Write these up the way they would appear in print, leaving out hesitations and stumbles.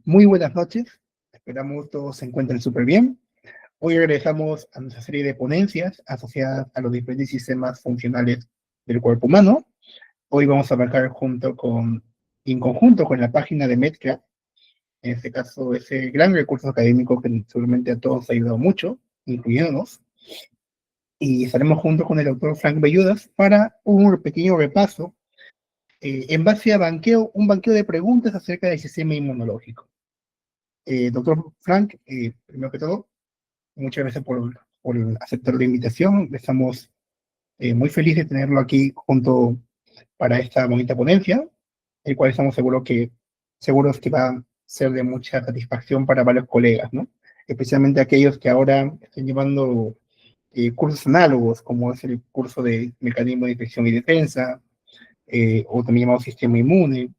Muy buenas noches, esperamos todos se encuentren súper bien. Hoy regresamos a nuestra serie de ponencias asociadas a los diferentes sistemas funcionales del cuerpo humano. Hoy vamos a abarcar en conjunto con la página de Medcraft, en este caso ese gran recurso académico que seguramente a todos ha ayudado mucho, incluyéndonos. Y estaremos junto con el doctor Frank Belludas para un pequeño repaso en base a un banqueo de preguntas acerca del sistema inmunológico. Doctor Frank, primero que todo, muchas gracias por aceptar la invitación. Estamos muy felices de tenerlo aquí junto para esta bonita ponencia, el cual estamos seguros que va a ser de mucha satisfacción para varios colegas, ¿no? Especialmente aquellos que ahora están llevando cursos análogos, como es el curso de Mecanismo de Detección y Defensa, o también llamado Sistema Inmune.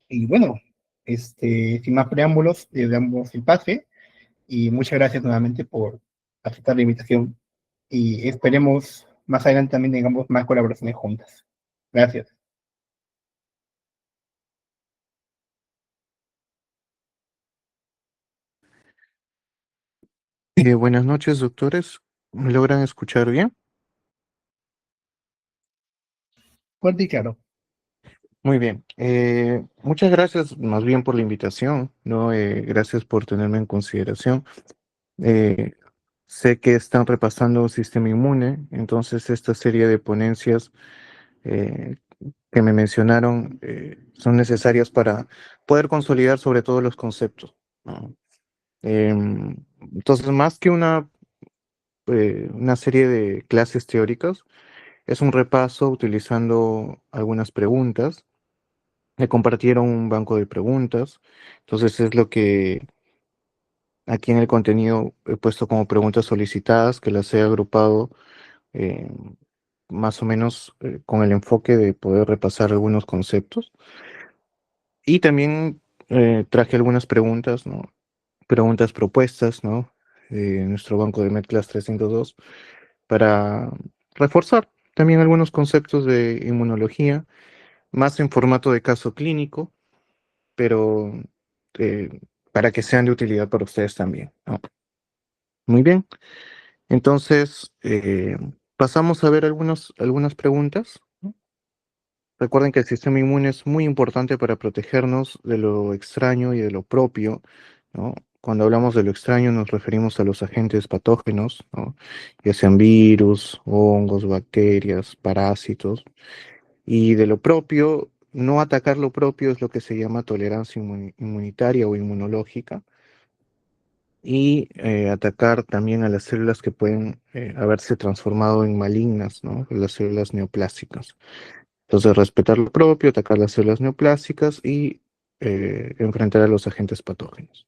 Y bueno, sin más preámbulos, le damos el pase. Y muchas gracias nuevamente por aceptar la invitación. Y esperemos más adelante también tengamos más colaboraciones juntas. Gracias. Buenas noches, doctores. ¿Me logran escuchar bien? Fuerte y claro. Muy bien. Muchas gracias más bien por la invitación, ¿no? Gracias por tenerme en consideración. Eh, Sé que están repasando un sistema inmune, entonces esta serie de ponencias eh, que me mencionaron son necesarias para poder consolidar sobre todo los conceptos, ¿no? Entonces, más que una serie de clases teóricas, es un repaso utilizando algunas preguntas. Me compartieron un banco de preguntas. Entonces es lo que aquí en el contenido he puesto como preguntas solicitadas, que las he agrupado eh, más o menos con el enfoque de poder repasar algunos conceptos. Y también traje algunas preguntas, ¿no? Preguntas propuestas, ¿no? En nuestro banco de MedClass 302 para reforzar también algunos conceptos de inmunología más en formato de caso clínico, pero eh, para que sean de utilidad para ustedes también, ¿no? Muy bien, entonces pasamos a ver algunas preguntas, ¿no? Recuerden que el sistema inmune es muy importante para protegernos de lo extraño y de lo propio, ¿no? Cuando hablamos de lo extraño nos referimos a los agentes patógenos, ¿no? Ya sean virus, hongos, bacterias, parásitos. Y de lo propio, no atacar lo propio es lo que se llama tolerancia inmunitaria o inmunológica. Y atacar también a las células que pueden haberse transformado en malignas, ¿no? Las células neoplásicas. Entonces, respetar lo propio, atacar las células neoplásicas y enfrentar a los agentes patógenos.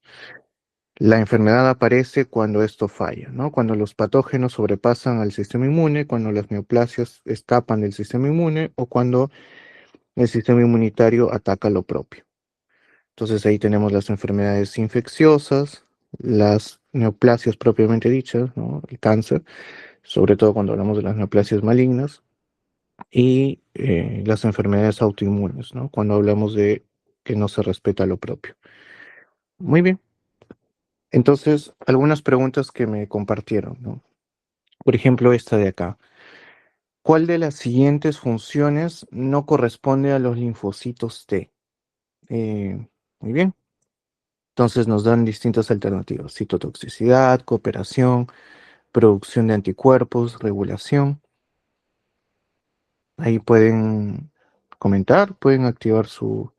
La enfermedad aparece cuando esto falla, ¿no? Cuando los patógenos sobrepasan al sistema inmune, cuando las neoplasias escapan del sistema inmune o cuando el sistema inmunitario ataca lo propio. Entonces ahí tenemos las enfermedades infecciosas, las neoplasias propiamente dichas, ¿no? El cáncer, sobre todo cuando hablamos de las neoplasias malignas, y las enfermedades autoinmunes, ¿no? Cuando hablamos de que no se respeta lo propio. Muy bien. Entonces, algunas preguntas que me compartieron, ¿no? Por ejemplo, esta de acá. ¿Cuál de las siguientes funciones no corresponde a los linfocitos T? Muy bien. Entonces nos dan distintas alternativas: citotoxicidad, cooperación, producción de anticuerpos, regulación. Ahí pueden comentar, pueden activar su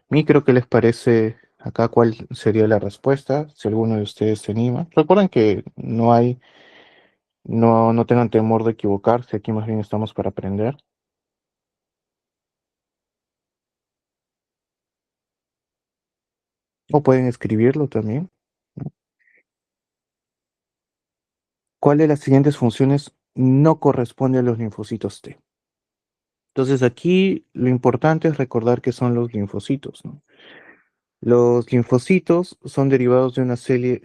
micro. ¿Qué les parece acá? ¿Cuál sería la respuesta? Si alguno de ustedes se anima. Recuerden que no tengan temor de equivocarse. Aquí más bien estamos para aprender. O pueden escribirlo también, ¿no? ¿Cuál de las siguientes funciones no corresponde a los linfocitos T? Entonces aquí lo importante es recordar qué son los linfocitos, ¿no? Los linfocitos son derivados de una serie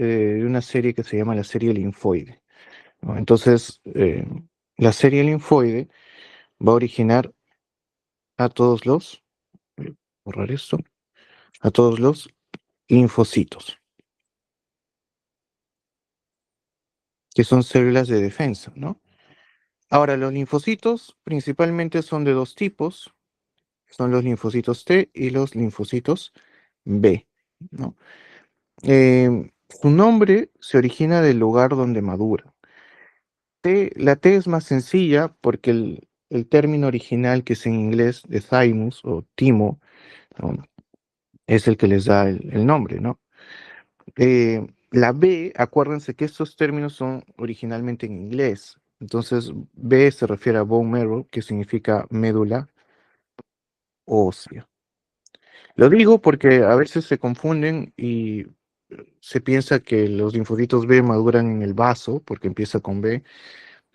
que se llama la serie linfoide, ¿no? Entonces, la serie linfoide va a originar a todos los, voy a borrar esto, a todos los linfocitos, que son células de defensa, ¿no? Ahora, los linfocitos principalmente son de dos tipos, son los linfocitos T y los linfocitos B, ¿no? Su nombre se origina del lugar donde madura. La T es más sencilla porque el término original, que es en inglés de thymus o timo, ¿no? Es el que les da el nombre, ¿no? La B, acuérdense que estos términos son originalmente en inglés. Entonces, B se refiere a bone marrow, que significa médula ósea. Lo digo porque a veces se confunden y se piensa que los linfocitos B maduran en el vaso, porque empieza con B,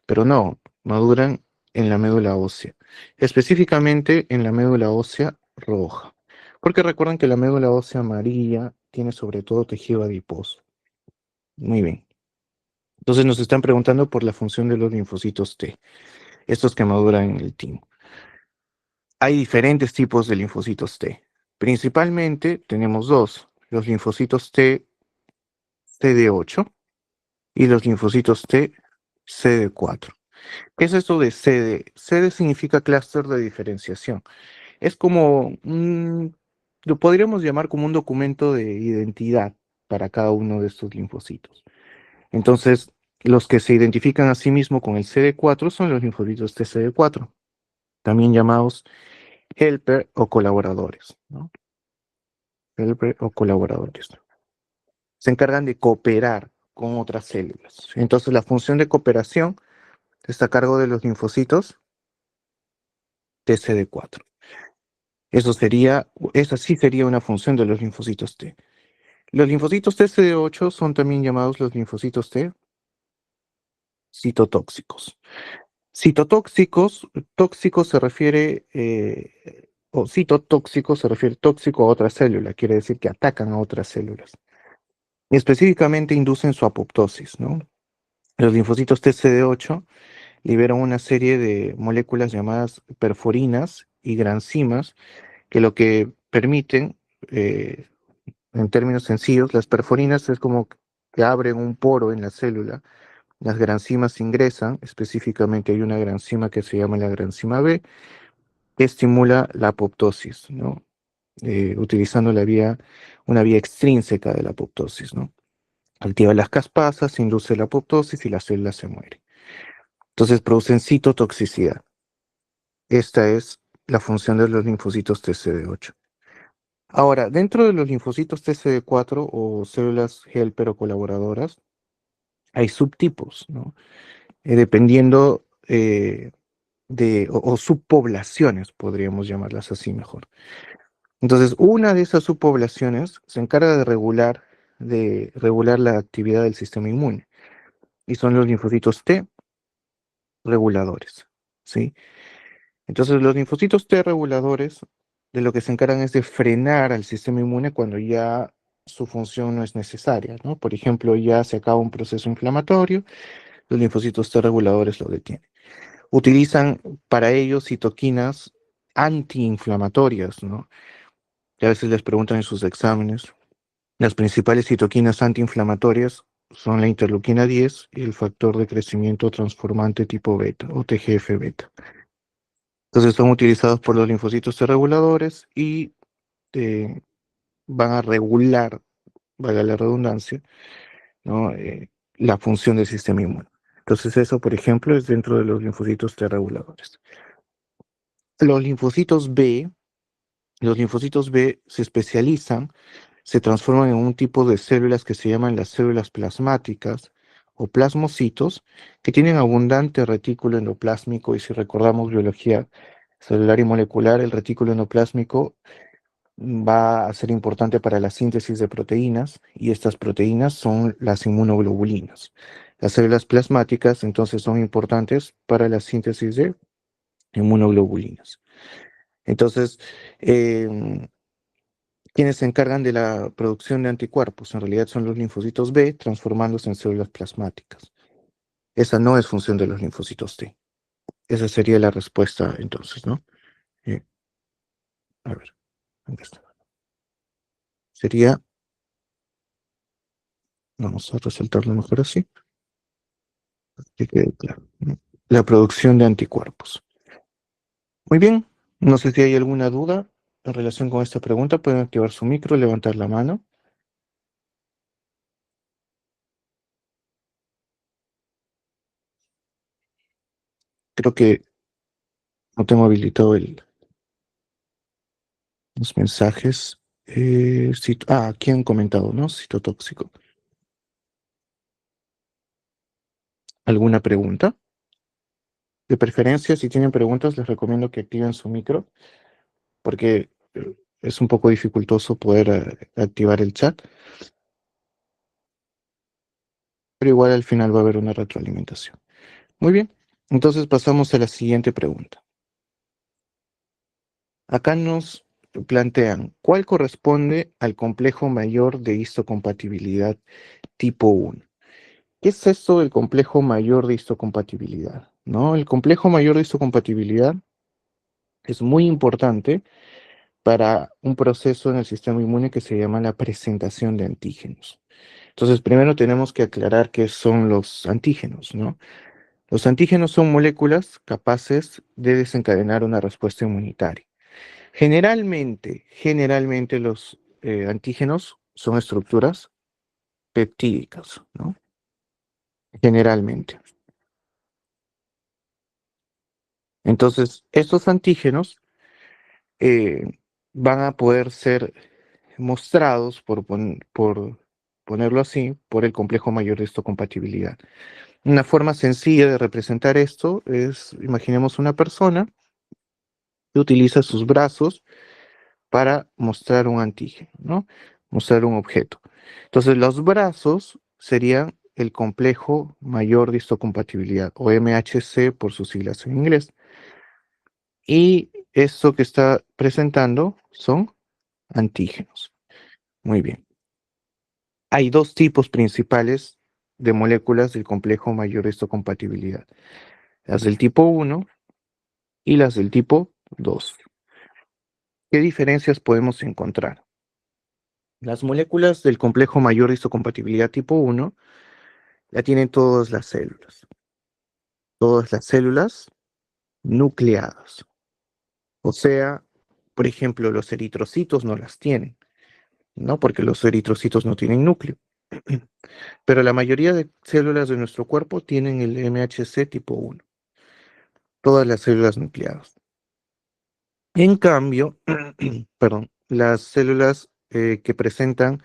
pero no, maduran en la médula ósea, específicamente en la médula ósea roja, porque recuerden que la médula ósea amarilla tiene sobre todo tejido adiposo. Muy bien. Entonces nos están preguntando por la función de los linfocitos T, estos que maduran en el timo. Hay diferentes tipos de linfocitos T. Principalmente tenemos dos, los linfocitos T CD8 y los linfocitos T CD4. ¿Qué es esto de CD? CD significa clúster de diferenciación. Es como, lo podríamos llamar como un documento de identidad para cada uno de estos linfocitos. Entonces, los que se identifican a sí mismos con el CD4 son los linfocitos TCD4, también llamados helper o colaboradores, ¿no? Helper o colaboradores. Se encargan de cooperar con otras células. Entonces, la función de cooperación está a cargo de los linfocitos TCD4. Esa sí sería una función de los linfocitos T. Los linfocitos TCD8 son también llamados los linfocitos T citotóxicos. Citotóxicos, tóxico se refiere, o citotóxico se refiere tóxico a otra célula, quiere decir que atacan a otras células. Y específicamente inducen su apoptosis, ¿no? Los linfocitos TCD8 liberan una serie de moléculas llamadas perforinas y granzimas que lo que permiten, en términos sencillos, las perforinas es como que abren un poro en la célula. Las granzimas ingresan, específicamente hay una granzima que se llama la granzima B, que estimula la apoptosis, ¿no? Utilizando una vía extrínseca de la apoptosis, ¿no? Activa las caspasas, induce la apoptosis y la célula se muere. Entonces producen citotoxicidad. Esta es la función de los linfocitos TCD8. Ahora, dentro de los linfocitos TCD4 o células helper o colaboradoras, hay subtipos, ¿no? Dependiendo o subpoblaciones, podríamos llamarlas así mejor. Entonces, una de esas subpoblaciones se encarga de regular la actividad del sistema inmune, y son los linfocitos T reguladores, ¿sí? Entonces, los linfocitos T reguladores de lo que se encargan es de frenar al sistema inmune cuando ya su función no es necesaria, ¿no? Por ejemplo, ya se acaba un proceso inflamatorio, los linfocitos T reguladores lo detienen. Utilizan para ello citoquinas antiinflamatorias, ¿no? Que a veces les preguntan en sus exámenes. Las principales citoquinas antiinflamatorias son la interleuquina 10 y el factor de crecimiento transformante tipo beta o TGF-beta. Entonces son utilizados por los linfocitos T reguladores y eh, van a regular, valga la redundancia, ¿no? La función del sistema inmune. Entonces eso, por ejemplo, es dentro de los linfocitos T reguladores. Los linfocitos B, los linfocitos B se especializan, se transforman en un tipo de células que se llaman las células plasmáticas o plasmocitos, que tienen abundante retículo endoplásmico, y si recordamos biología celular y molecular, el retículo endoplásmico va a ser importante para la síntesis de proteínas, y estas proteínas son las inmunoglobulinas. Las células plasmáticas entonces son importantes para la síntesis de inmunoglobulinas. Entonces, quienes se encargan de la producción de anticuerpos en realidad son los linfocitos B transformándose en células plasmáticas. Esa no es función de los linfocitos T. Esa sería la respuesta entonces, ¿no? A ver, ¿dónde está? Sería Vamos a resaltarlo mejor así, que quede claro, ¿no? La producción de anticuerpos. Muy bien, no sé si hay alguna duda en relación con esta pregunta. Pueden activar su micro, levantar la mano. Creo que no tengo habilitado los mensajes. Aquí han comentado, ¿no? Citotóxico. ¿Alguna pregunta? De preferencia, si tienen preguntas, les recomiendo que activen su micro, porque es un poco dificultoso poder activar el chat, pero igual al final va a haber una retroalimentación. Muy bien, entonces pasamos a la siguiente pregunta. Acá nos plantean, ¿cuál corresponde al complejo mayor de histocompatibilidad tipo 1? ¿Qué es esto del complejo mayor de histocompatibilidad? ¿No? El complejo mayor de histocompatibilidad es muy importante para un proceso en el sistema inmune que se llama la presentación de antígenos. Entonces, primero tenemos que aclarar qué son los antígenos, ¿no? Los antígenos son moléculas capaces de desencadenar una respuesta inmunitaria. Generalmente los antígenos son estructuras peptídicas, ¿no? Generalmente. Entonces, estos antígenos eh, van a poder ser mostrados, por ponerlo así, por el complejo mayor de histocompatibilidad. Una forma sencilla de representar esto es, imaginemos una persona que utiliza sus brazos para mostrar un antígeno, ¿no? Mostrar un objeto. Entonces, los brazos serían el complejo mayor de histocompatibilidad, o MHC por sus siglas en inglés. Y esto que está presentando son antígenos. Muy bien. Hay dos tipos principales de moléculas del complejo mayor de histocompatibilidad, las del tipo 1 y las del tipo 2. ¿Qué diferencias podemos encontrar? Las moléculas del complejo mayor de histocompatibilidad tipo 1 la tienen todas las células nucleadas. O sea, por ejemplo, los eritrocitos no las tienen, ¿no? Porque los eritrocitos no tienen núcleo. Pero la mayoría de células de nuestro cuerpo tienen el MHC tipo 1, todas las células nucleadas. En cambio, perdón, las células que presentan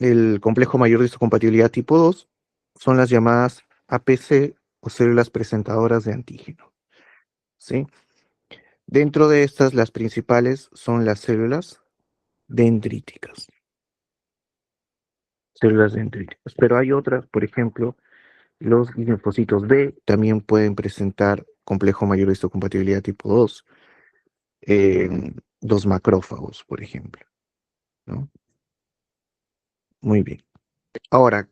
el complejo mayor de histocompatibilidad tipo 2 son las llamadas APC o células presentadoras de antígeno, ¿sí? Dentro de estas, las principales son las dendríticas, células dendríticas. Pero hay otras, por ejemplo, los linfocitos B también pueden presentar complejo mayor de histocompatibilidad tipo 2, los macrófagos, por ejemplo, ¿no? Muy bien. Ahora,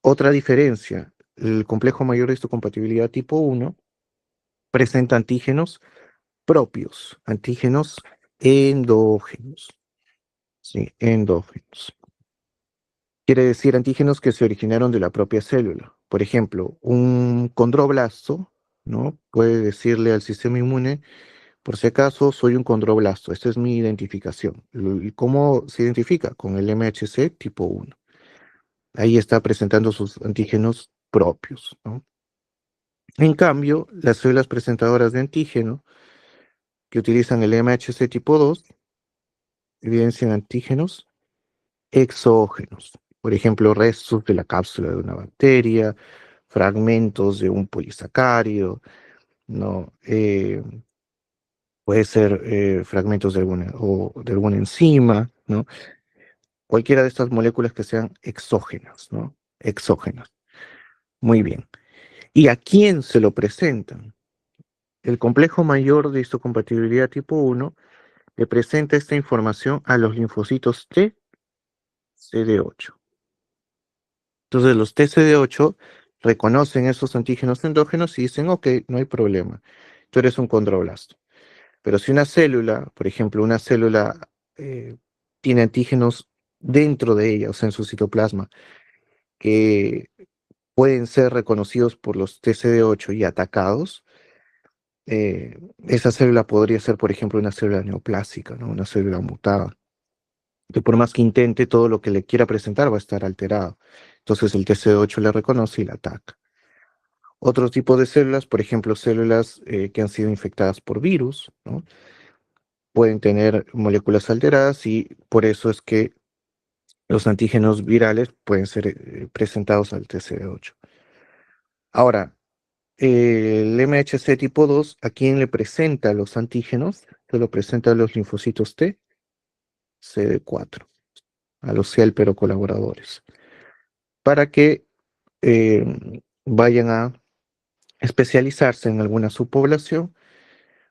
otra diferencia, el complejo mayor de histocompatibilidad tipo 1 presenta antígenos propios, antígenos endógenos, ¿sí? Endógenos. Quiere decir antígenos que se originaron de la propia célula. Por ejemplo, un condroblasto, ¿no? Puede decirle al sistema inmune, por si acaso soy un condroblasto, esta es mi identificación. ¿Y cómo se identifica? Con el MHC tipo 1. Ahí está presentando sus antígenos propios, ¿no? En cambio, las células presentadoras de antígeno que utilizan el MHC tipo 2 evidencian antígenos exógenos, por ejemplo, restos de la cápsula de una bacteria, fragmentos de un polisacárido, ¿no? Puede ser fragmentos de alguna enzima, ¿no? Cualquiera de estas moléculas que sean exógenas, ¿no? Exógenas. Muy bien. ¿Y a quién se lo presentan? El complejo mayor de histocompatibilidad tipo 1 le presenta esta información a los linfocitos T CD8. Entonces los TCD8 reconocen esos antígenos endógenos y dicen, ok, no hay problema, tú eres un condroblasto. Pero si una célula, por ejemplo, una célula tiene antígenos dentro de ella, o sea, en su citoplasma, que pueden ser reconocidos por los TCD8 y atacados, esa célula podría ser, por ejemplo, una célula neoplásica, ¿no? Una célula mutada, que por más que intente, todo lo que le quiera presentar va a estar alterado. Entonces el TCD8 le reconoce y la ataca. Otro tipo de células, por ejemplo, células que han sido infectadas por virus, ¿no? Pueden tener moléculas alteradas y por eso es que los antígenos virales pueden ser presentados al TCD8. Ahora, el MHC tipo 2, ¿a quién le presenta los antígenos? Se lo presenta a los linfocitos T, CD4, a los CELPER colaboradores, para que eh, vayan a especializarse en alguna subpoblación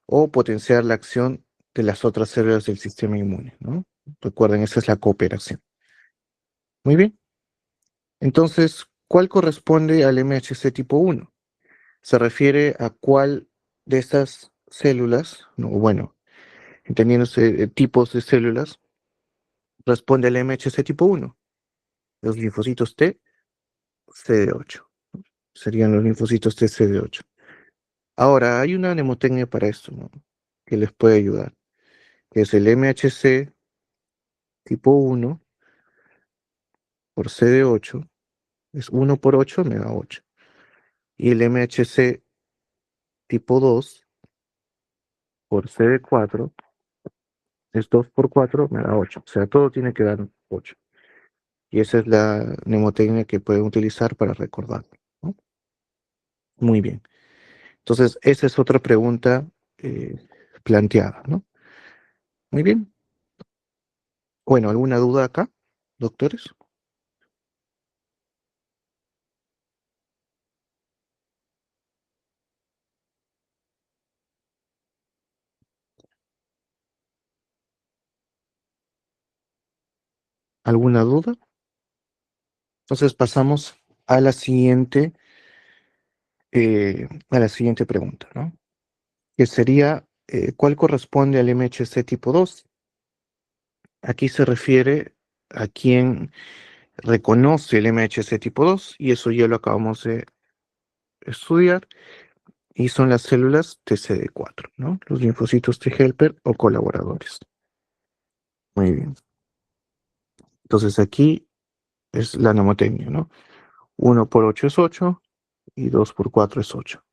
o potenciar la acción de las otras células del sistema inmune, ¿no? Recuerden, esa es la cooperación. Muy bien. Entonces, ¿cuál corresponde al MHC tipo 1? Se refiere a cuál de estas células, no, bueno, entendiéndose tipos de células, responde al MHC tipo 1. Los linfocitos T, CD8. Serían los linfocitos T, CD8. Ahora, hay una mnemotecnia para esto, ¿no? Que les puede ayudar, que es el MHC tipo 1 por CD8, es 1 por 8 me da 8. Y el MHC tipo 2 por CD4 es 2 por 4 me da 8. O sea, todo tiene que dar 8. Y esa es la mnemotecnia que pueden utilizar para recordar, ¿no? Muy bien. Entonces, esa es otra pregunta planteada, ¿no? Muy bien. Bueno, ¿alguna duda acá, doctores? ¿Alguna duda? Entonces pasamos a la siguiente pregunta, ¿no? Que sería, ¿cuál corresponde al MHC tipo 2? Aquí se refiere a quién reconoce el MHC tipo 2 y eso ya lo acabamos de estudiar y son las células TCD4, ¿no? Los linfocitos T helper o colaboradores. Muy bien. Entonces aquí es la mnemotecnia, ¿no? 1 por 8 es 8 y 2 por 4 es 8.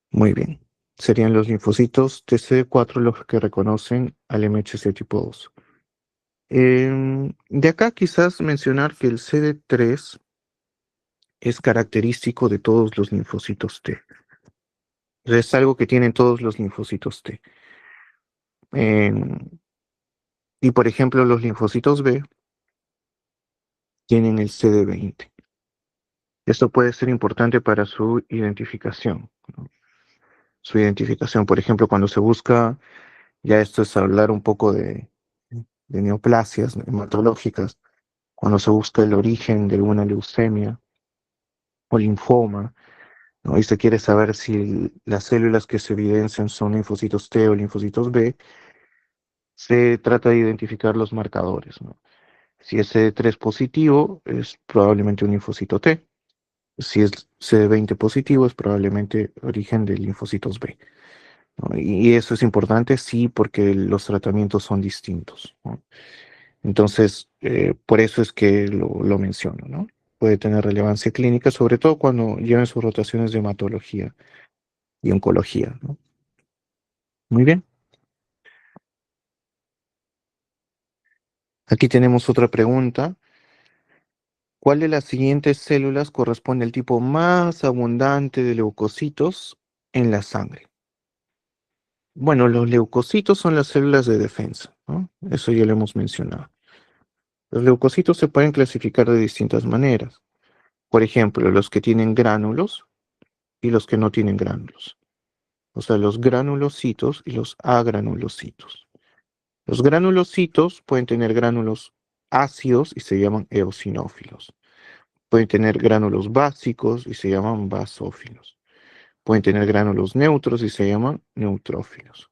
Muy bien. Serían los linfocitos TCD4 los que reconocen al MHC tipo 2. De acá quizás mencionar que el CD3 es característico de todos los linfocitos T. Es algo que tienen todos los linfocitos T. Y por ejemplo, los linfocitos B tienen el CD20. Esto puede ser importante para su identificación, ¿no? Su identificación, por ejemplo, cuando se busca, ya esto es hablar un poco de neoplasias hematológicas, cuando se busca el origen de alguna leucemia o linfoma, ¿no? Y se quiere saber si las células que se evidencian son linfocitos T o linfocitos B, se trata de identificar los marcadores, ¿no? Si es CD3 positivo, es probablemente un linfocito T. Si es CD20 positivo, es probablemente origen de linfocitos B, ¿no? Y eso es importante, sí, porque los tratamientos son distintos, ¿no? Entonces, por eso es que lo menciono, ¿no? Puede tener relevancia clínica, sobre todo cuando lleven sus rotaciones de hematología y oncología, ¿no? Muy bien. Aquí tenemos otra pregunta. ¿Cuál de las siguientes células corresponde al tipo más abundante de leucocitos en la sangre? Bueno, los leucocitos son las células de defensa, ¿no? Eso ya lo hemos mencionado. Los leucocitos se pueden clasificar de distintas maneras. Por ejemplo, los que tienen gránulos y los que no tienen gránulos. O sea, los granulocitos y los agranulocitos. Los granulocitos pueden tener gránulos ácidos y se llaman eosinófilos. Pueden tener gránulos básicos y se llaman basófilos. Pueden tener gránulos neutros y se llaman neutrófilos.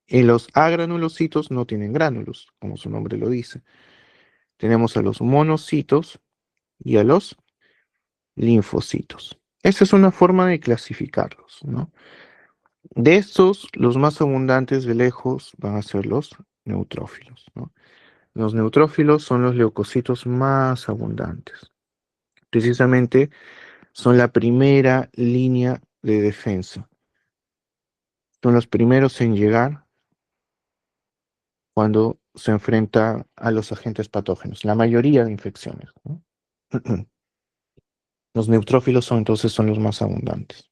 Y los agranulocitos no tienen gránulos, como su nombre lo dice. Tenemos a los monocitos y a los linfocitos. Esa es una forma de clasificarlos, ¿no? De estos, los más abundantes de lejos van a ser los neutrófilos, ¿no? Los neutrófilos son los leucocitos más abundantes. Precisamente son la primera línea de defensa. Son los primeros en llegar cuando se enfrenta a los agentes patógenos, la mayoría de infecciones, ¿no? Los neutrófilos son entonces son los más abundantes.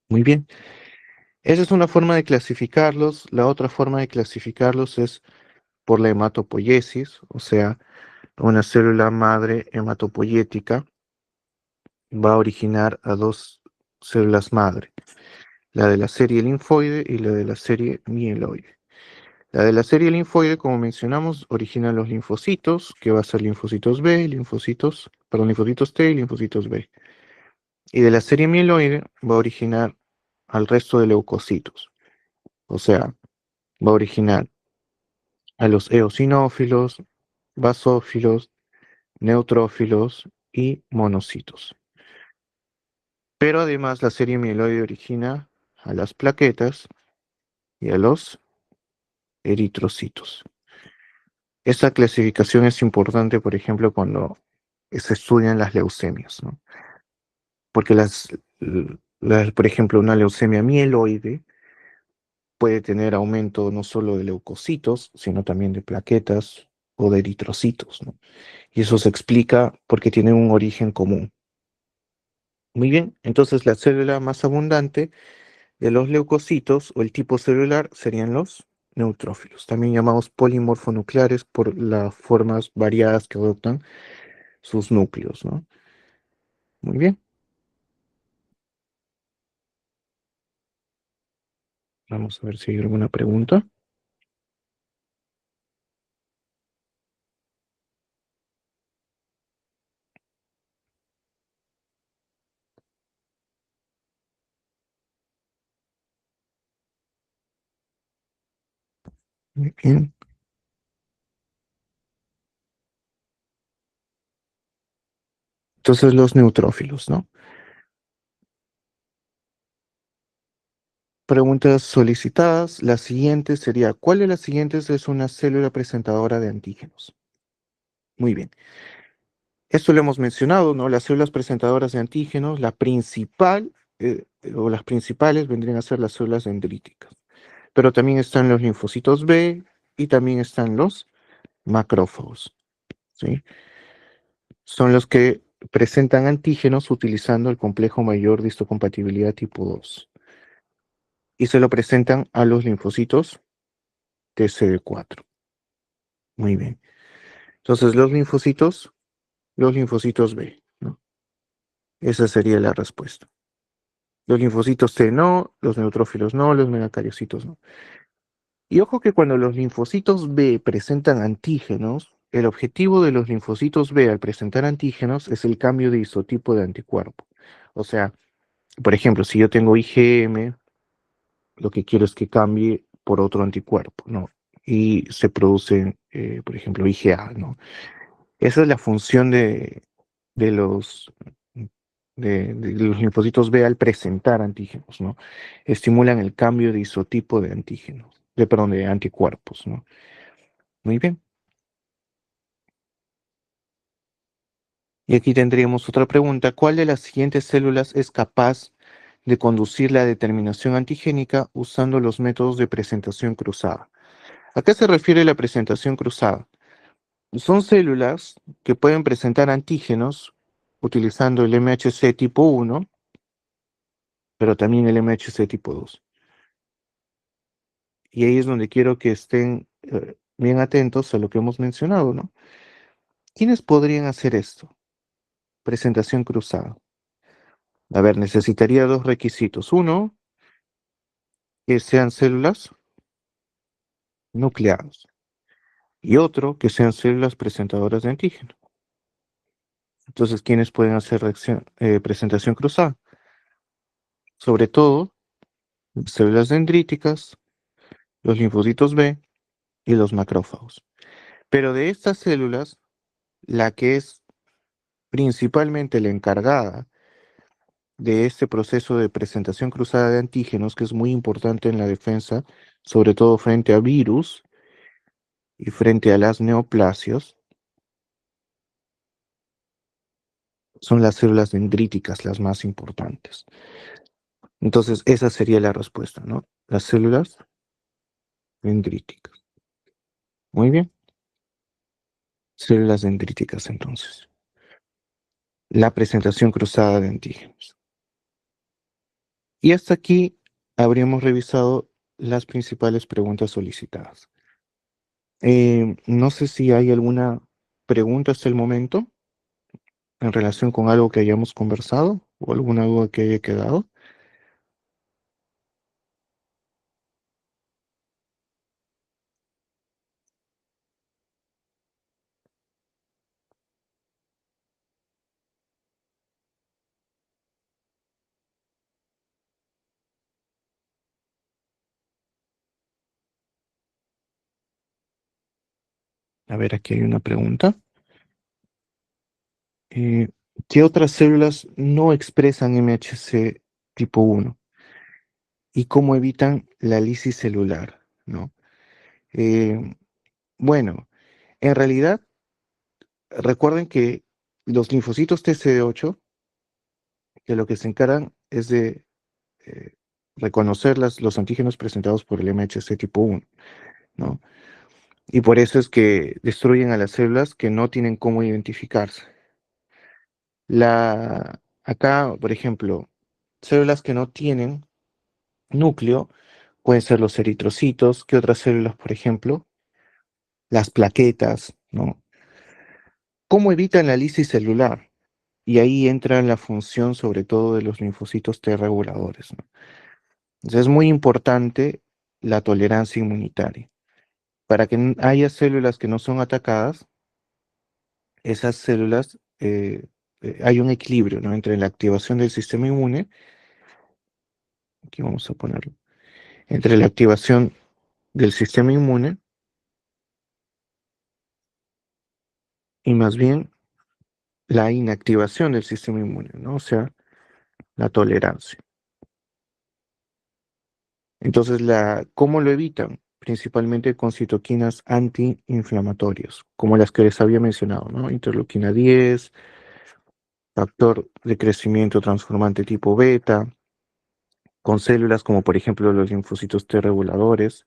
Muy bien. Esa es una forma de clasificarlos. La otra forma de clasificarlos es por la hematopoiesis, o sea, una célula madre hematopoyética va a originar a dos células madre, la de la serie linfoide y la de la serie mieloide. La de la serie linfoide, como mencionamos, origina los linfocitos, que va a ser linfocitos B, linfocitos T y linfocitos B. Y de la serie mieloide va a originar al resto de leucocitos, o sea, va a originar a los eosinófilos, basófilos, neutrófilos y monocitos. Pero además la serie mieloide origina a las plaquetas y a los eritrocitos. Esta clasificación es importante, por ejemplo, cuando se estudian las leucemias, ¿no? Porque por ejemplo, una leucemia mieloide puede tener aumento no solo de leucocitos, sino también de plaquetas o de eritrocitos, ¿no? Y eso se explica porque tienen un origen común. Muy bien, entonces la célula más abundante de los leucocitos o el tipo celular serían los neutrófilos, también llamados polimorfonucleares por las formas variadas que adoptan sus núcleos, ¿no? Muy bien, vamos a ver si hay alguna pregunta. Muy bien, entonces los neutrófilos, ¿no? Preguntas solicitadas. La siguiente sería, ¿cuál de las siguientes es una célula presentadora de antígenos? Muy bien. Esto lo hemos mencionado, ¿no? Las células presentadoras de antígenos, la principal o las principales vendrían a ser las células dendríticas. Pero también están los linfocitos B y también están los macrófagos, ¿sí? Son los que presentan antígenos utilizando el complejo mayor de histocompatibilidad tipo 2 y se lo presentan a los linfocitos TCD4. Muy bien. Entonces, los linfocitos B, ¿no? Esa sería la respuesta. Los linfocitos T no, los neutrófilos no, los megacariocitos no. Y ojo que cuando los linfocitos B presentan antígenos, el objetivo de los linfocitos B al presentar antígenos es el cambio de isotipo de anticuerpo. O sea, por ejemplo, si yo tengo IgM, lo que quiero es que cambie por otro anticuerpo, ¿no? Y se produce, por ejemplo, IgA, ¿no? Esa es la función de los, de los linfocitos B al presentar antígenos, ¿no? Estimulan el cambio de isotipo de antígenos, perdón, de anticuerpos, ¿no? Muy bien. Y aquí tendríamos otra pregunta. ¿Cuál de las siguientes células es capaz de conducir la determinación antigénica usando los métodos de presentación cruzada? ¿A qué se refiere la presentación cruzada? Son células que pueden presentar antígenos utilizando el MHC tipo 1, pero también el MHC tipo 2. Y ahí es donde quiero que estén bien atentos a lo que hemos mencionado, ¿no? ¿Quiénes podrían hacer esto? Presentación cruzada. A ver, necesitaría dos requisitos. Uno, que sean células nucleadas. Y otro, que sean células presentadoras de antígeno. Entonces, ¿quiénes pueden hacer presentación cruzada? Sobre todo, células dendríticas, los linfocitos B y los macrófagos. Pero de estas células, la que es principalmente la encargada de este proceso de presentación cruzada de antígenos, que es muy importante en la defensa, sobre todo frente a virus y frente a las neoplasias, son las células dendríticas las más importantes. Entonces, esa sería la respuesta, ¿no? Las células dendríticas. Muy bien. Células dendríticas, entonces. La presentación cruzada de antígenos. Y hasta aquí habríamos revisado las principales preguntas solicitadas. No sé si hay alguna pregunta hasta el momento en relación con algo que hayamos conversado o alguna duda que haya quedado. A ver, aquí hay una pregunta. Eh, ¿Qué otras células no expresan MHC tipo 1 y cómo evitan la lisis celular? ¿No? Eh, bueno, en realidad, recuerden que los linfocitos TCD8, que lo que se encargan es de eh, reconocer los antígenos presentados por el MHC tipo 1, ¿no? Y por eso es que destruyen a las células que no tienen cómo identificarse. Acá, por ejemplo, células que no tienen núcleo pueden ser los eritrocitos, que otras células, por ejemplo, las plaquetas, ¿no? ¿Cómo evitan la lisis celular? Y ahí entra la función sobre todo de los linfocitos T reguladores, ¿no? Entonces es muy importante la tolerancia inmunitaria. Para que haya células que no son atacadas, esas células, hay un equilibrio, ¿no? Entre la activación del sistema inmune, aquí vamos a ponerlo, entre la activación del sistema inmune y más bien la inactivación del sistema inmune, ¿no? O sea, la tolerancia. Entonces, ¿cómo lo evitan? Principalmente con citoquinas antiinflamatorias, como las que les había mencionado, ¿no? Interleuquina 10, factor de crecimiento transformante tipo beta, con células como por ejemplo los linfocitos T reguladores.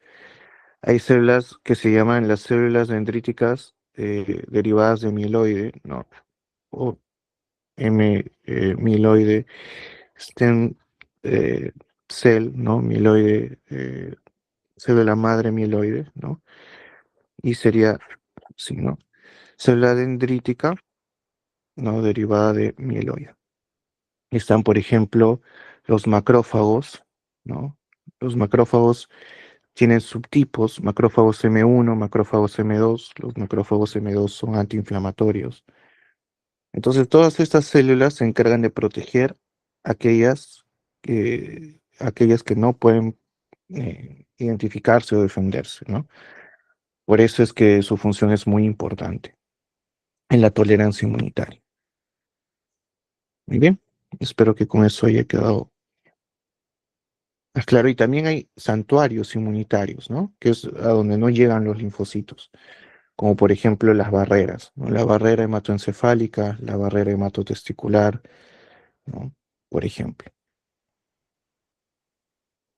Hay células que se llaman las células dendríticas derivadas de mieloide, ¿no? O mieloide stem eh, cell, ¿no? Mieloide, célula madre mieloide, ¿no? Y sería, sí, ¿no? Célula dendrítica, ¿no? Derivada de mieloide. Están, por ejemplo, los macrófagos, ¿no? Los macrófagos tienen subtipos, macrófagos M1, macrófagos M2. Los macrófagos M2 son antiinflamatorios. Entonces, todas estas células se encargan de proteger aquellas que no pueden identificarse o defenderse, ¿no? Por eso es que su función es muy importante en la tolerancia inmunitaria. Muy bien, espero que con eso haya quedado claro. Y también hay santuarios inmunitarios, ¿no? Que es a donde no llegan los linfocitos, como por ejemplo las barreras, ¿no? La barrera hematoencefálica, la barrera hematotesticular, ¿no? Por ejemplo.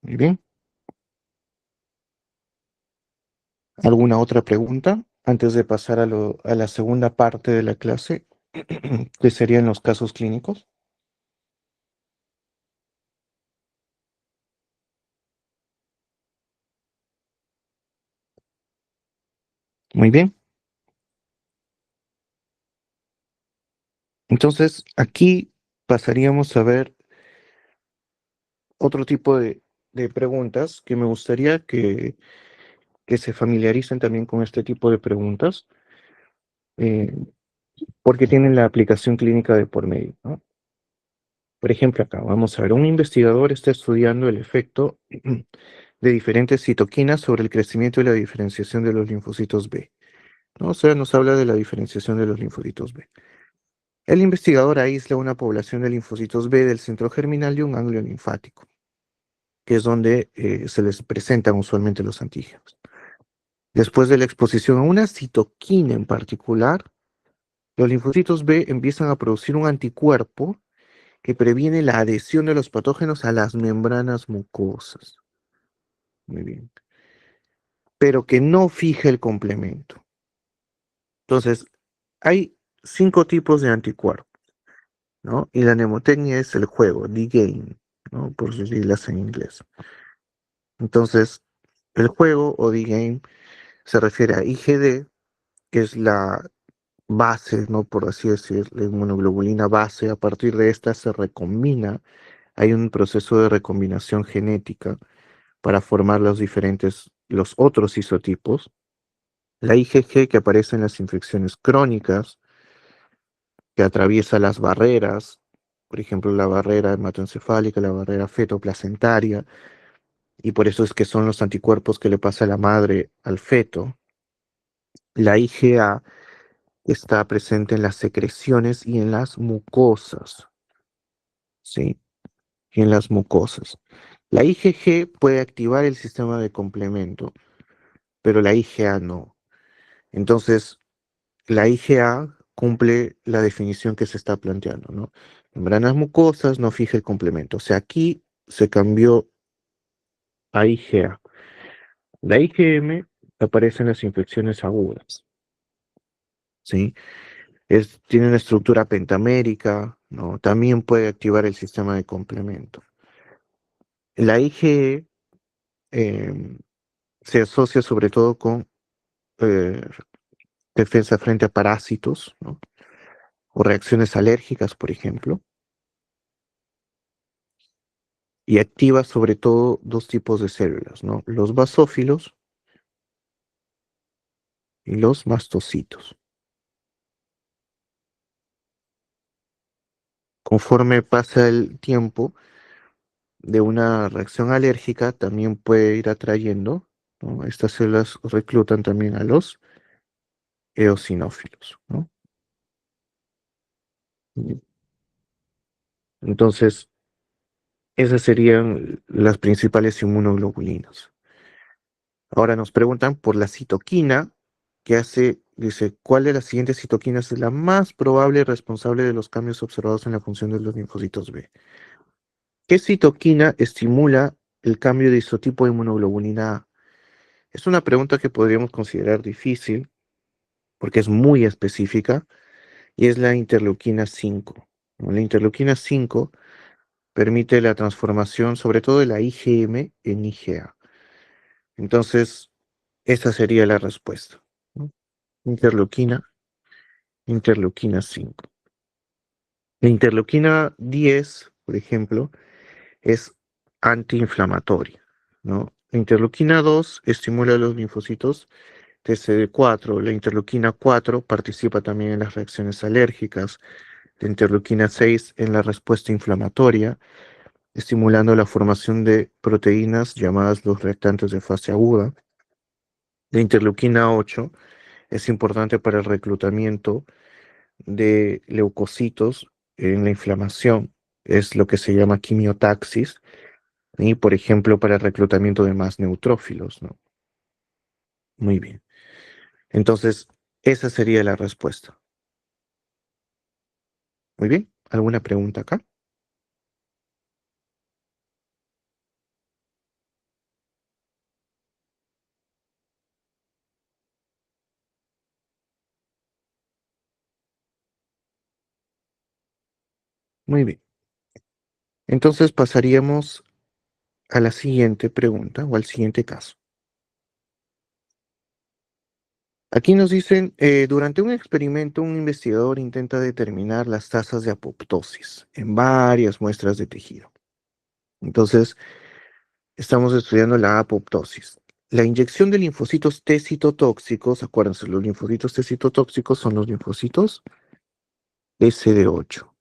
Muy bien. ¿Alguna otra pregunta antes de pasar a la segunda parte de la clase, que serían los casos clínicos? Muy bien. Entonces, aquí pasaríamos a ver otro tipo de preguntas que me gustaría que se familiaricen también con este tipo de preguntas, eh, porque tienen la aplicación clínica de por medio, ¿no? Por ejemplo, acá vamos a ver, un investigador está estudiando el efecto de diferentes citoquinas sobre el crecimiento y la diferenciación de los linfocitos B, ¿no? O sea, nos habla de la diferenciación de los linfocitos B. El investigador aísla una población de linfocitos B del centro germinal de un ganglio linfático, que es donde se les presentan usualmente los antígenos. Después de la exposición a una citoquina en particular, los linfocitos B empiezan a producir un anticuerpo que previene la adhesión de los patógenos a las membranas mucosas. Muy bien. Pero que no fija el complemento. Entonces, hay 5 tipos de anticuerpos, ¿no? Y la mnemotecnia es el juego, the game, ¿no? Por sus siglas en inglés. Entonces, el juego o the game se refiere a IgD, que es la base, ¿no? Por así decir, la inmunoglobulina base. A partir de esta se recombina. Hay un proceso de recombinación genética para formar los otros isotipos. La IgG, que aparece en las infecciones crónicas, que atraviesa las barreras, por ejemplo, la barrera hematoencefálica, la barrera fetoplacentaria, y por eso es que son los anticuerpos que le pasa a la madre al feto. La IgA está presente en las secreciones y en las mucosas, ¿sí? Y en las mucosas. La IgG puede activar el sistema de complemento, pero la IgA no. Entonces, la IgA cumple la definición que se está planteando, ¿no? Membranas mucosas no fija el complemento. O sea, aquí se cambió a IgA. La IgM aparece en las infecciones agudas, ¿sí? Tiene una estructura pentamérica, ¿no? También puede activar el sistema de complemento. La IgE se asocia sobre todo con eh, defensa frente a parásitos, ¿no? O reacciones alérgicas, por ejemplo, y activa sobre todo 2 tipos de células, ¿no? Los basófilos y los mastocitos. Conforme pasa el tiempo de una reacción alérgica, también puede ir atrayendo, ¿no? Estas células reclutan también a los eosinófilos, ¿no? Entonces, esas serían las principales inmunoglobulinas. Ahora nos preguntan por la citoquina, que dice, ¿cuál de las siguientes citoquinas es la más probable responsable de los cambios observados en la función de los linfocitos B? ¿Qué citoquina estimula el cambio de isotipo de inmunoglobulina A? Es una pregunta que podríamos considerar difícil porque es muy específica y es la interleuquina 5. ¿No? La interleuquina 5 permite la transformación sobre todo de la IgM en IgA. Entonces, esa sería la respuesta, ¿no? Interleuquina, interleuquina 5. La interleuquina 10, por ejemplo, es antiinflamatoria, ¿no? La interleuquina 2 estimula los linfocitos TCD4. La interleuquina 4 participa también en las reacciones alérgicas. La interleuquina 6 en la respuesta inflamatoria, estimulando la formación de proteínas llamadas los reactantes de fase aguda. La interleuquina 8 es importante para el reclutamiento de leucocitos en la inflamación, es lo que se llama quimiotaxis, y por ejemplo para el reclutamiento de más neutrófilos, ¿no? Muy bien. Entonces, esa sería la respuesta. Muy bien. ¿Alguna pregunta acá? Muy bien. Entonces pasaríamos a la siguiente pregunta o al siguiente caso. Aquí nos dicen, durante un experimento, un investigador intenta determinar las tasas de apoptosis en varias muestras de tejido. Entonces, estamos estudiando la apoptosis. La inyección de linfocitos T citotóxicos, acuérdense, los linfocitos T citotóxicos son los linfocitos SD8.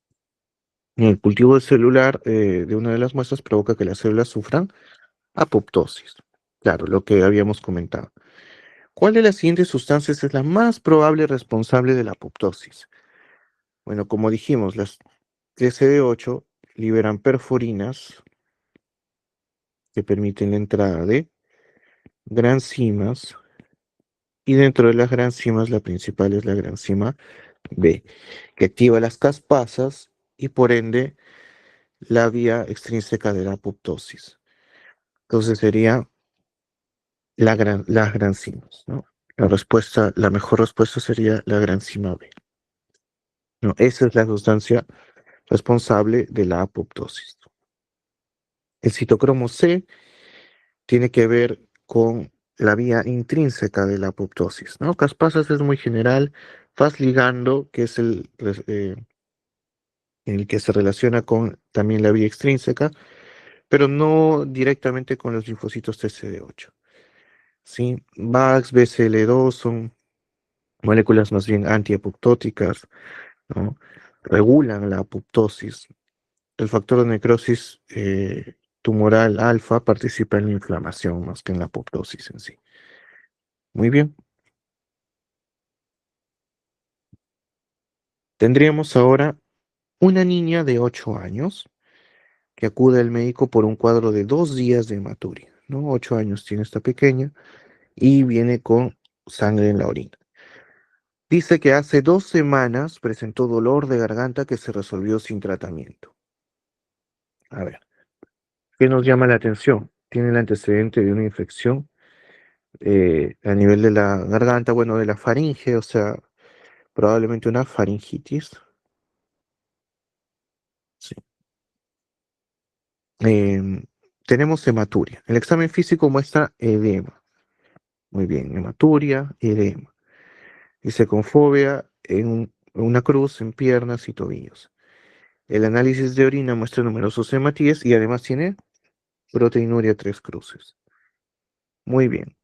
En el cultivo celular de una de las muestras provoca que las células sufran apoptosis. Claro, lo que habíamos comentado. ¿Cuál de las siguientes sustancias es la más probable responsable de la apoptosis? Bueno, como dijimos, las TCD8 liberan perforinas que permiten la entrada de granzimas, y dentro de las granzimas la principal es la granzima B, que activa las caspasas y por ende la vía extrínseca de la apoptosis. Entonces sería las granzimas, ¿no? La mejor respuesta sería la granzima B. No, esa es la sustancia responsable de la apoptosis. El citocromo C tiene que ver con la vía intrínseca de la apoptosis, ¿no? Caspasas es muy general, Fas ligando, que es el que se relaciona con también la vía extrínseca, pero no directamente con los linfocitos TCD8. ¿Sí? VAX, BCL2 son moléculas más bien antiapoptóticas, ¿no? Regulan la apoptosis. El factor de necrosis tumoral alfa participa en la inflamación más que en la apoptosis en sí. Muy bien. Tendríamos ahora una niña de 8 años que acude al médico por un cuadro de 2 días de hematuria, ¿no? 8 años tiene esta pequeña y viene con sangre en la orina. Dice que hace 2 semanas presentó dolor de garganta que se resolvió sin tratamiento. A ver, ¿qué nos llama la atención? Tiene el antecedente de una infección a nivel de la garganta, bueno, de la faringe, o sea, probablemente una faringitis. Sí. Em, Tenemos hematuria. El examen físico muestra edema. Muy bien, hematuria, edema. Dice con fobia en una cruz en piernas y tobillos. El análisis de orina muestra numerosos hematíes y además tiene proteinuria 3 cruces. Muy bien.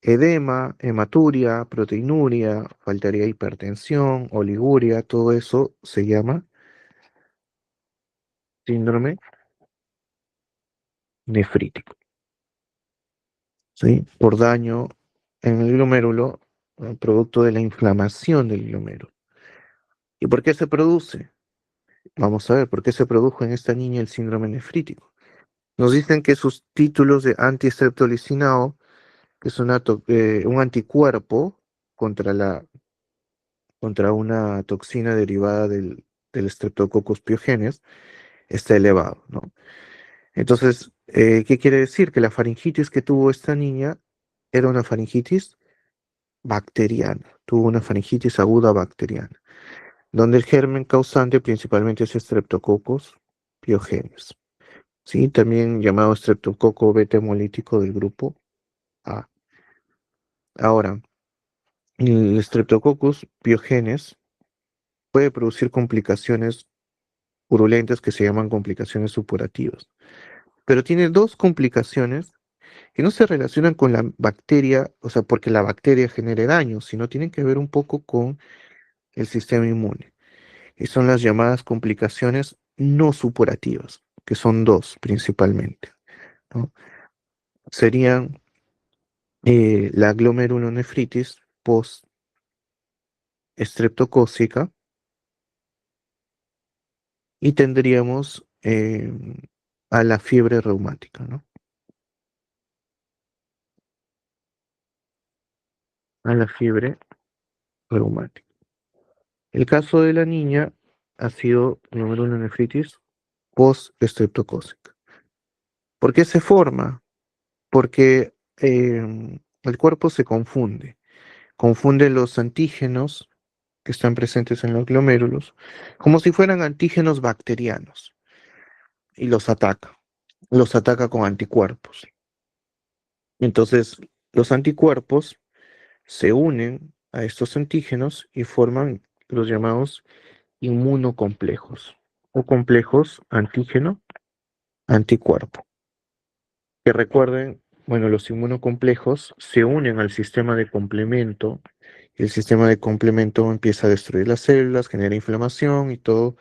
Edema, hematuria, proteinuria, faltaría hipertensión, oliguria, todo eso se llama síndrome nefrítico, ¿sí? Por daño en el glomérulo, producto de la inflamación del glomérulo. ¿Y por qué se produce? Vamos a ver, ¿por qué se produjo en esta niña el síndrome nefrítico? Nos dicen que sus títulos de antistreptolicinao, que es un anticuerpo contra contra una toxina derivada del Streptococcus pyogenes, está elevado, ¿no? Entonces, ¿qué quiere decir? Que la faringitis que tuvo esta niña era una faringitis bacteriana, tuvo una faringitis aguda bacteriana, donde el germen causante principalmente es Streptococcus pyogenes, ¿sí? También llamado estreptococo beta hemolítico del grupo A. Ahora, el Streptococcus pyogenes puede producir complicaciones purulentas que se llaman complicaciones supurativas, pero tiene dos complicaciones que no se relacionan con la bacteria, o sea, porque la bacteria genere daño, sino tienen que ver un poco con el sistema inmune. Y son las llamadas complicaciones no supurativas, que son dos principalmente, ¿no? Serían la glomerulonefritis post-estreptocócica y tendríamos a la fiebre reumática, ¿no? A la fiebre reumática. El caso de la niña ha sido glomerulonefritis post-estreptocócica. ¿Por qué se forma? Porque el cuerpo se confunde los antígenos que están presentes en los glomérulos como si fueran antígenos bacterianos y los ataca con anticuerpos. Entonces, los anticuerpos se unen a estos antígenos y forman los llamados inmunocomplejos o complejos antígeno-anticuerpo. Que recuerden, bueno, los inmunocomplejos se unen al sistema de complemento y el sistema de complemento empieza a destruir las células, genera inflamación y todo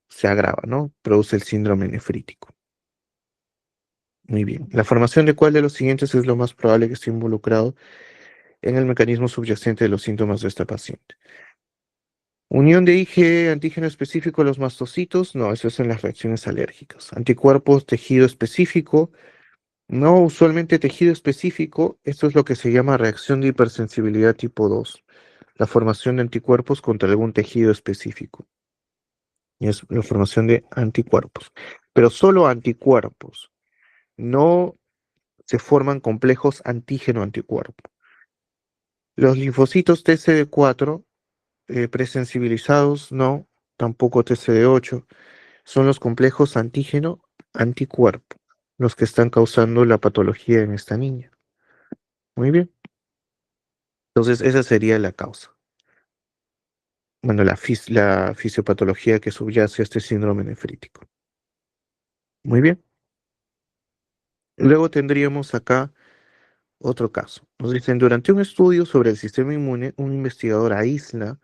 se agrava, ¿no? Produce el síndrome nefrítico. Muy bien. La formación de cuál de los siguientes es lo más probable que esté involucrado en el mecanismo subyacente de los síntomas de esta paciente. Unión de IgE, antígeno específico a los mastocitos, no, eso es en las reacciones alérgicas. Anticuerpos, tejido específico, no, usualmente tejido específico, esto es lo que se llama reacción de hipersensibilidad tipo 2, la formación de anticuerpos contra algún tejido específico. Y es la formación de anticuerpos. Pero solo anticuerpos, no se forman complejos antígeno-anticuerpo. Los linfocitos TCD4 presensibilizados, no, tampoco TCD8, son los complejos antígeno-anticuerpo, los que están causando la patología en esta niña. Muy bien. Entonces, esa sería la causa. Bueno, la fisiopatología que subyace a este síndrome nefrítico. Muy bien. Luego tendríamos acá otro caso. Nos dicen, durante un estudio sobre el sistema inmune, un investigador aísla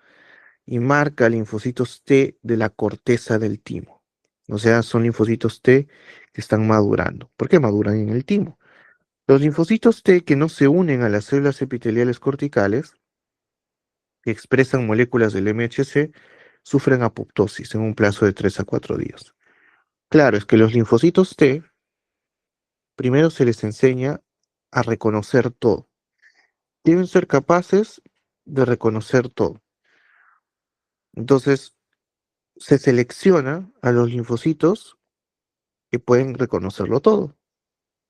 y marca linfocitos T de la corteza del timo. O sea, son linfocitos T que están madurando. ¿Por qué maduran en el timo? Los linfocitos T que no se unen a las células epiteliales corticales, que expresan moléculas del MHC, sufren apoptosis en un plazo de 3 a 4 días. Claro, es que los linfocitos T, primero se les enseña a reconocer todo. Deben ser capaces de reconocer todo. Entonces, se selecciona a los linfocitos que pueden reconocerlo todo.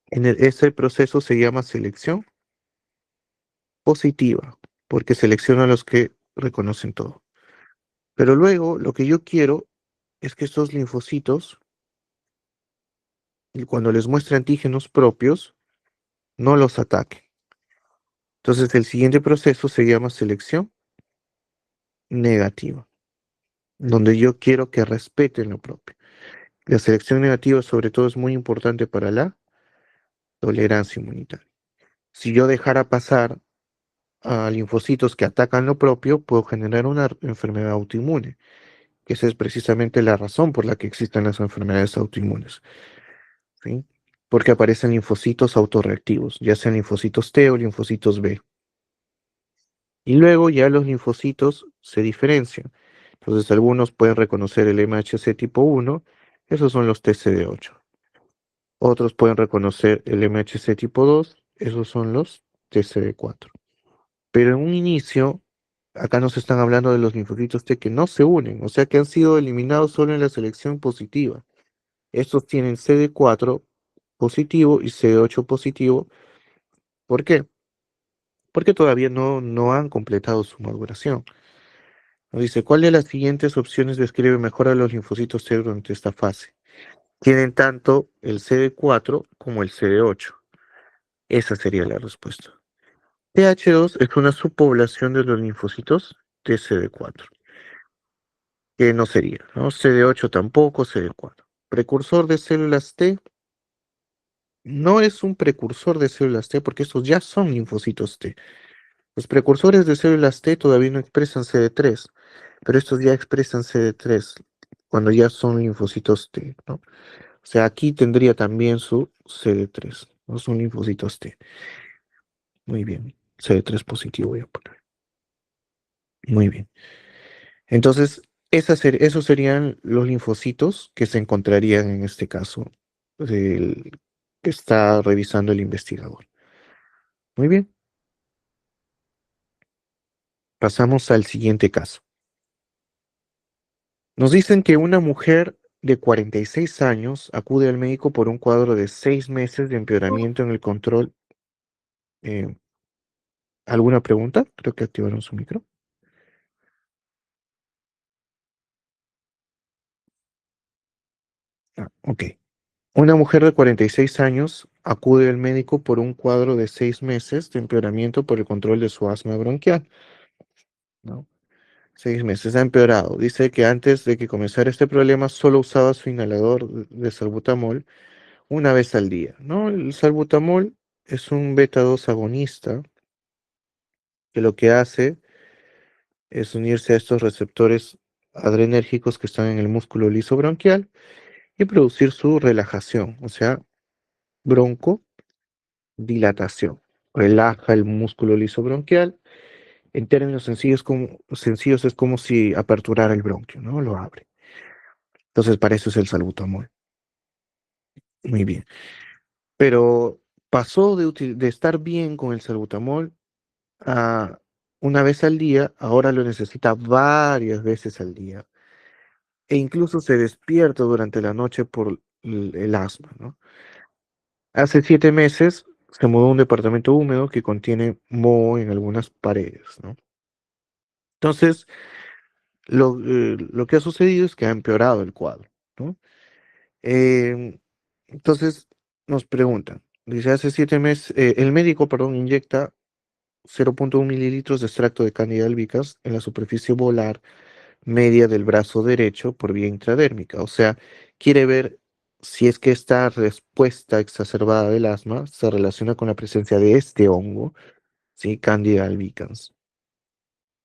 Ese proceso se llama selección positiva, porque selecciona a los que reconocen todo. Pero luego, lo que yo quiero es que estos linfocitos, y cuando les muestre antígenos propios, no los ataquen. Entonces, el siguiente proceso se llama selección negativa, donde yo quiero que respeten lo propio. La selección negativa, sobre todo, es muy importante para la tolerancia inmunitaria. Si yo dejara pasar a linfocitos que atacan lo propio, puedo generar una enfermedad autoinmune, que esa es precisamente la razón por la que existen las enfermedades autoinmunes, ¿sí? Porque aparecen linfocitos autorreactivos, ya sean linfocitos T o linfocitos B. Y luego ya los linfocitos se diferencian. Entonces algunos pueden reconocer el MHC tipo 1, esos son los TCD8. Otros pueden reconocer el MHC tipo 2, esos son los TCD4. Pero en un inicio, acá nos están hablando de los linfocitos T que no se unen, o sea que han sido eliminados solo en la selección positiva. Estos tienen CD4 positivo y CD8 positivo. ¿Por qué? Porque todavía no han completado su maduración. Nos dice, ¿cuál de las siguientes opciones describe mejor a los linfocitos T durante esta fase? Tienen tanto el CD4 como el CD8. Esa sería la respuesta. TH2 es una subpoblación de los linfocitos TCD4, que no sería, ¿no? CD8 tampoco, CD4. Precursor de células T, no es un precursor de células T porque estos ya son linfocitos T. Los precursores de células T todavía no expresan CD3, pero estos ya expresan CD3 cuando ya son linfocitos T, ¿no? O sea, aquí tendría también su CD3, no son linfocitos T. Muy bien, CD3 positivo voy a poner. Muy bien. Entonces, esos serían los linfocitos que se encontrarían en este caso que está revisando el investigador. Muy bien, pasamos al siguiente caso. Nos dicen que una mujer de 46 años acude al médico por un cuadro de 6 meses de empeoramiento en el control. eh, ¿Alguna pregunta? Creo que activaron su micro. Ok. Una mujer de 46 años acude al médico por un cuadro de 6 meses de empeoramiento por el control de su asma bronquial, ¿no? 6 meses ha empeorado. Dice que antes de que comenzara este problema solo usaba su inhalador de salbutamol una vez al día, ¿no? El salbutamol es un beta 2 agonista que lo que hace es unirse a estos receptores adrenérgicos que están en el músculo liso bronquial y producir su relajación, o sea, broncodilatación. Relaja el músculo liso bronquial En términos sencillos es como si aperturara el bronquio, ¿no? Lo abre. Entonces, para eso es el salbutamol. Muy bien. Pero pasó de estar bien con el salbutamol a una vez al día, ahora lo necesita varias veces al día. E incluso se despierta durante la noche por el asma, ¿no? Hace 7 meses se mudó a un departamento húmedo que contiene moho en algunas paredes, ¿no? Entonces, lo que ha sucedido es que ha empeorado el cuadro, ¿no? Em, entonces, nos preguntan, dice, hace 7 meses, el médico, perdón, inyecta 0,1 mililitros de extracto de Candida albicans en la superficie volar media del brazo derecho por vía intradérmica. O sea, quiere ver si es que esta respuesta exacerbada del asma se relaciona con la presencia de este hongo, ¿sí? Candida albicans.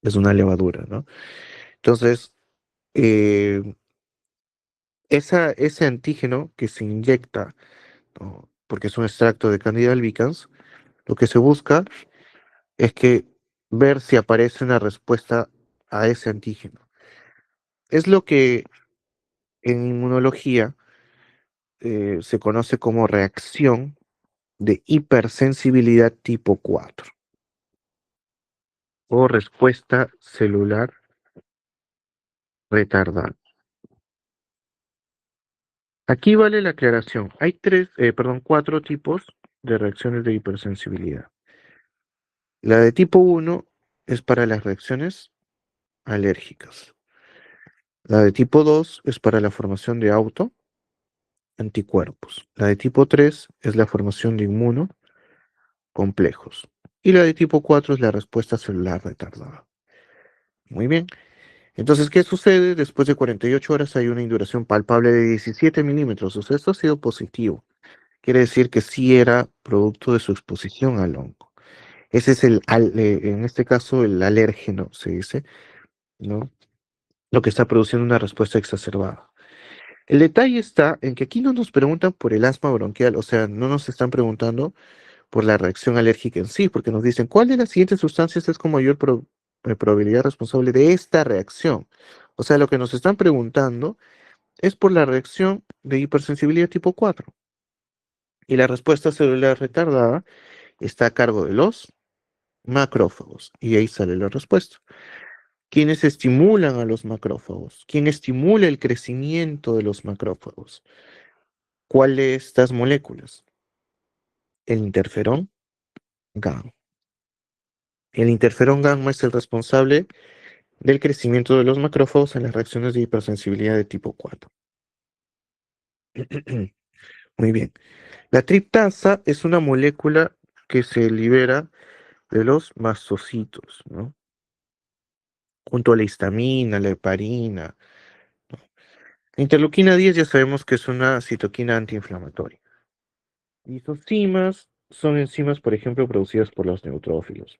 Es una levadura, ¿no? Entonces, eh, ese antígeno que se inyecta, ¿no? Porque es un extracto de Candida albicans, lo que se busca es que ver si aparece una respuesta a ese antígeno. Es lo que en inmunología se conoce como reacción de hipersensibilidad tipo 4 o respuesta celular retardada. Aquí vale la aclaración. Hay cuatro tipos de reacciones de hipersensibilidad. La de tipo 1 es para las reacciones alérgicas. La de tipo 2 es para la formación de anticuerpos. La de tipo 3 es la formación de inmunocomplejos. Y la de tipo 4 es la respuesta celular retardada. Muy bien. Entonces, ¿qué sucede? Después de 48 horas hay una induración palpable de 17 milímetros. O sea, esto ha sido positivo. Quiere decir que sí era producto de su exposición al hongo. Ese es en este caso, el alérgeno, se dice, ¿no? Lo que está produciendo una respuesta exacerbada. El detalle está en que aquí no nos preguntan por el asma bronquial, o sea, no nos están preguntando por la reacción alérgica en sí, porque nos dicen, ¿cuál de las siguientes sustancias es con mayor probabilidad responsable de esta reacción? O sea, lo que nos están preguntando es por la reacción de hipersensibilidad tipo 4. Y la respuesta celular retardada está a cargo de los macrófagos. Y ahí sale la respuesta. ¿Quiénes estimulan a los macrófagos? ¿Quién estimula el crecimiento de los macrófagos? ¿Cuál de estas moléculas? El interferón gamma. El interferón gamma es el responsable del crecimiento de los macrófagos en las reacciones de hipersensibilidad de tipo 4. Muy bien. La triptasa es una molécula que se libera de los mastocitos, ¿no? Junto a la histamina, la heparina, ¿no? La interleuquina 10 ya sabemos que es una citoquina antiinflamatoria. Lisosomas son enzimas, por ejemplo, producidas por los neutrófilos.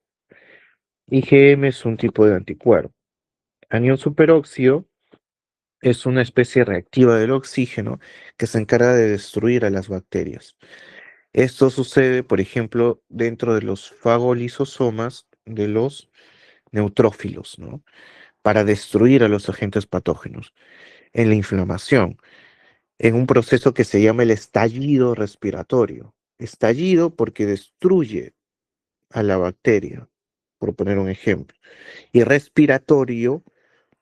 IgM es un tipo de anticuerpo. Anión superóxido es una especie reactiva del oxígeno que se encarga de destruir a las bacterias. Esto sucede, por ejemplo, dentro de los fagolisosomas de los neutrófilos, ¿no? Para destruir a los agentes patógenos. En la inflamación, en un proceso que se llama el estallido respiratorio. Estallido porque destruye a la bacteria, por poner un ejemplo. Y respiratorio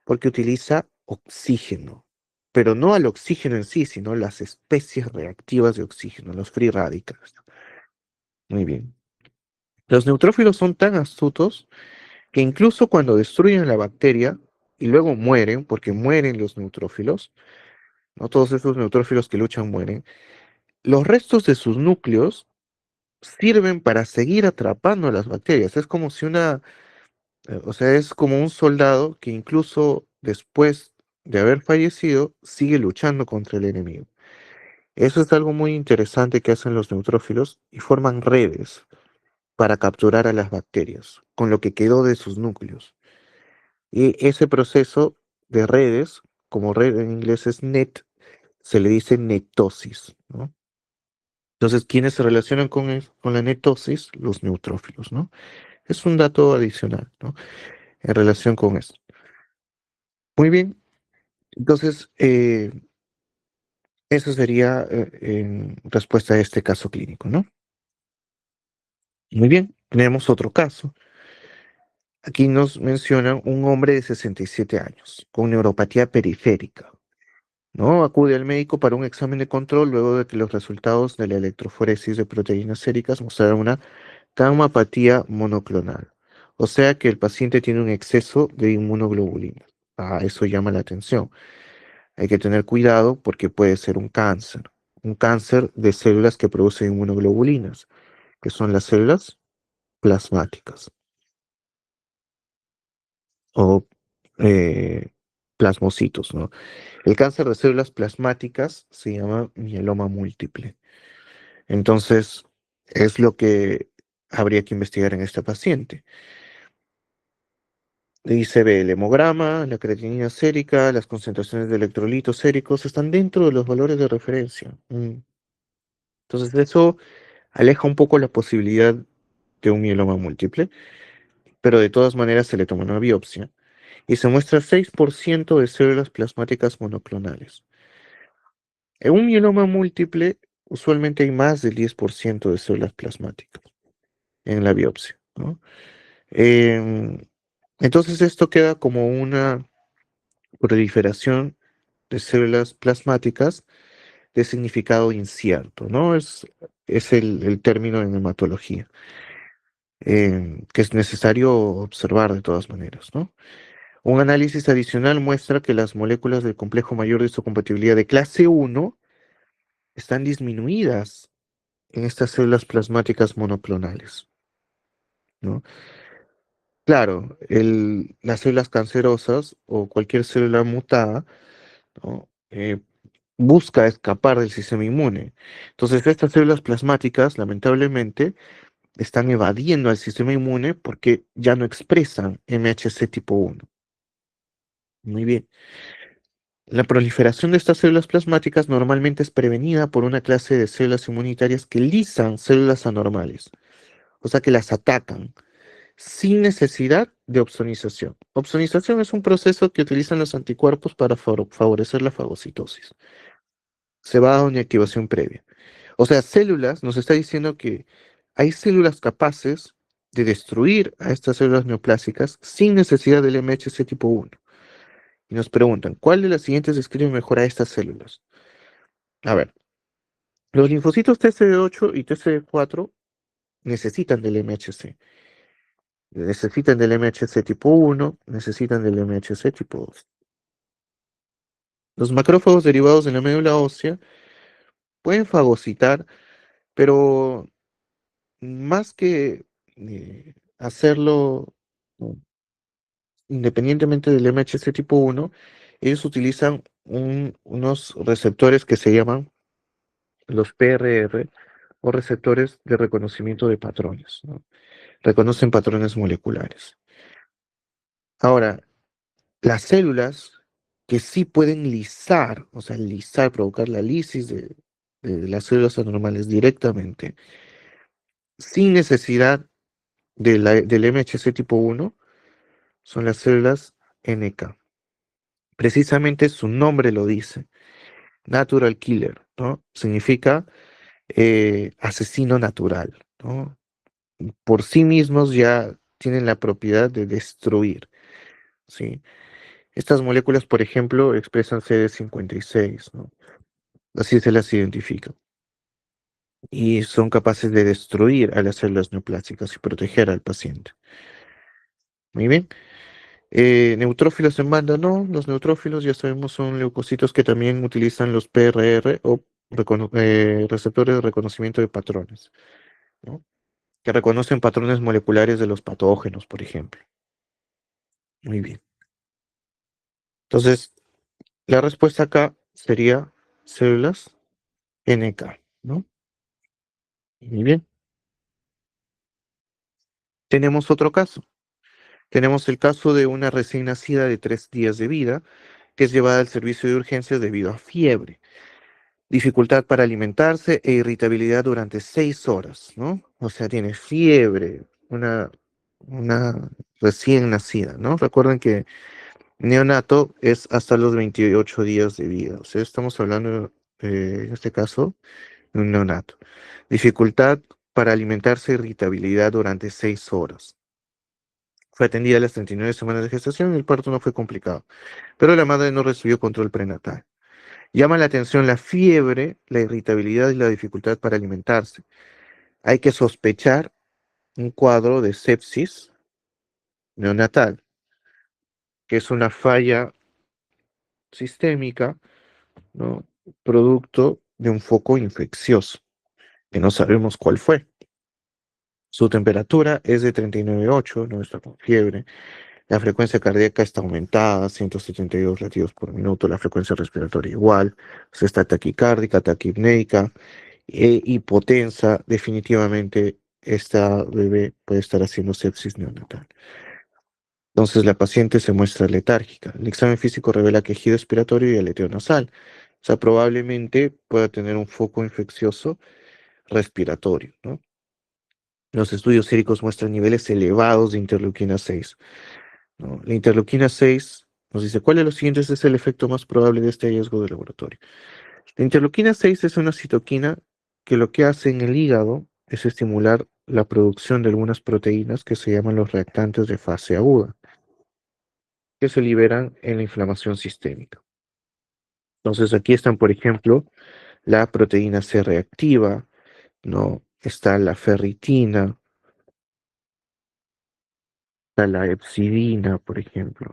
porque utiliza oxígeno, pero no al oxígeno en sí, sino las especies reactivas de oxígeno, los free radicals. Muy bien. Los neutrófilos son tan astutos que incluso cuando destruyen la bacteria y luego mueren, porque mueren los neutrófilos, no todos esos neutrófilos que luchan mueren, los restos de sus núcleos sirven para seguir atrapando a las bacterias. Es como si o sea, es como un soldado que incluso después de haber fallecido sigue luchando contra el enemigo. Eso es algo muy interesante que hacen los neutrófilos y forman redes para capturar a las bacterias, con lo que quedó de sus núcleos. Y ese proceso de redes, como red en inglés es net, se le dice netosis, ¿no? Entonces, ¿quiénes se relacionan con la netosis? Los neutrófilos, ¿no? Es un dato adicional, ¿no? En relación con eso. Muy bien, entonces, eso sería en respuesta a este caso clínico, ¿no? Muy bien, tenemos otro caso. Aquí nos menciona un hombre de 67 años con neuropatía periférica, ¿no? Acude al médico para un examen de control luego de que los resultados de la electroforesis de proteínas séricas mostraron una gammapatía monoclonal. O sea que el paciente tiene un exceso de inmunoglobulina. Ah, eso llama la atención. Hay que tener cuidado porque puede ser un cáncer de células que producen inmunoglobulinas, que son las células plasmáticas o eh, plasmocitos, ¿no? El cáncer de células plasmáticas se llama mieloma múltiple. Entonces, es lo que habría que investigar en este paciente. Y se ve el hemograma, la creatinina sérica, las concentraciones de electrolitos séricos están dentro de los valores de referencia. Entonces, eso aleja un poco la posibilidad de un mieloma múltiple, pero de todas maneras se le toma una biopsia y se muestra 6% de células plasmáticas monoclonales. En un mieloma múltiple, usualmente hay más del 10% de células plasmáticas en la biopsia, ¿no? Em, entonces, esto queda como una proliferación de células plasmáticas de significado incierto, ¿no? Es el término en hematología, que es necesario observar de todas maneras, ¿no? Un análisis adicional muestra que las moléculas del complejo mayor de histocompatibilidad de clase 1 están disminuidas en estas células plasmáticas monoclonales, ¿no? Claro, las células cancerosas o cualquier célula mutada, ¿no? Busca escapar del sistema inmune. Entonces, estas células plasmáticas, lamentablemente, están evadiendo al sistema inmune porque ya no expresan MHC tipo 1. Muy bien. La proliferación de estas células plasmáticas normalmente es prevenida por una clase de células inmunitarias que lisan células anormales, o sea que las atacan sin necesidad de opsonización. Opsonización es un proceso que utilizan los anticuerpos para favorecer la fagocitosis. Se va a una activación previa. O sea, células, nos está diciendo que hay células capaces de destruir a estas células neoplásicas sin necesidad del MHC tipo 1. Y nos preguntan, ¿cuál de las siguientes describe mejor a estas células? A ver, los linfocitos TCD8 y TCD4 necesitan del MHC. Necesitan del MHC tipo 1, necesitan del MHC tipo 2. Los macrófagos derivados de la médula ósea pueden fagocitar, pero más que hacerlo independientemente del MHC tipo 1, ellos utilizan unos receptores que se llaman los PRR o receptores de reconocimiento de patrones, ¿no? Reconocen patrones moleculares. Ahora, las células que sí pueden lisar, o sea, lisar, provocar la lisis de las células anormales directamente, sin necesidad del MHC tipo 1, son las células NK. Precisamente su nombre lo dice, Natural Killer, ¿no? Significa asesino natural, ¿no? Por sí mismos ya tienen la propiedad de destruir, ¿sí? Estas moléculas, por ejemplo, expresan CD56, ¿no? Así se las identifica. Y son capaces de destruir a las células neoplásicas y proteger al paciente. Muy bien. Neutrófilos en banda, no. Los neutrófilos, ya sabemos, son leucocitos que también utilizan los PRR o receptores de reconocimiento de patrones, ¿no? Que reconocen patrones moleculares de los patógenos, por ejemplo. Muy bien. Entonces, la respuesta acá sería células NK, ¿no? Muy bien. Tenemos otro caso. Tenemos el caso de una recién nacida de 3 días de vida que es llevada al servicio de urgencias debido a fiebre. Dificultad para alimentarse e irritabilidad durante 6 horas, ¿no? O sea, tiene fiebre, una recién nacida, ¿no? Recuerden que neonato es hasta los 28 días de vida. O sea, estamos hablando, en este caso, de un neonato. Dificultad para alimentarse, irritabilidad durante 6 horas. Fue atendida a las 39 semanas de gestación y el parto no fue complicado, pero la madre no recibió control prenatal. Llama la atención la fiebre, la irritabilidad y la dificultad para alimentarse. Hay que sospechar un cuadro de sepsis neonatal, que es una falla sistémica, ¿no? Producto de un foco infeccioso, que no sabemos cuál fue. Su temperatura es de 39,8, no está con fiebre. La frecuencia cardíaca está aumentada, 172 latidos por minuto. La frecuencia respiratoria igual. Se está taquicárdica, taquipneica, hipotensa. Definitivamente esta bebé puede estar haciendo sepsis neonatal. Entonces la paciente se muestra letárgica. El examen físico revela quejido expiratorio y aleteo nasal. O sea, probablemente pueda tener un foco infeccioso respiratorio, ¿no? Los estudios séricos muestran niveles elevados de interleuquina 6, ¿no? La interleuquina 6 nos dice, ¿cuál de los siguientes es el efecto más probable de este hallazgo de laboratorio? La interleuquina 6 es una citoquina que lo que hace en el hígado es estimular la producción de algunas proteínas que se llaman los reactantes de fase aguda, que se liberan en la inflamación sistémica. Entonces aquí están, por ejemplo, la proteína C reactiva, ¿no? Está la ferritina, está la epsidina, por ejemplo,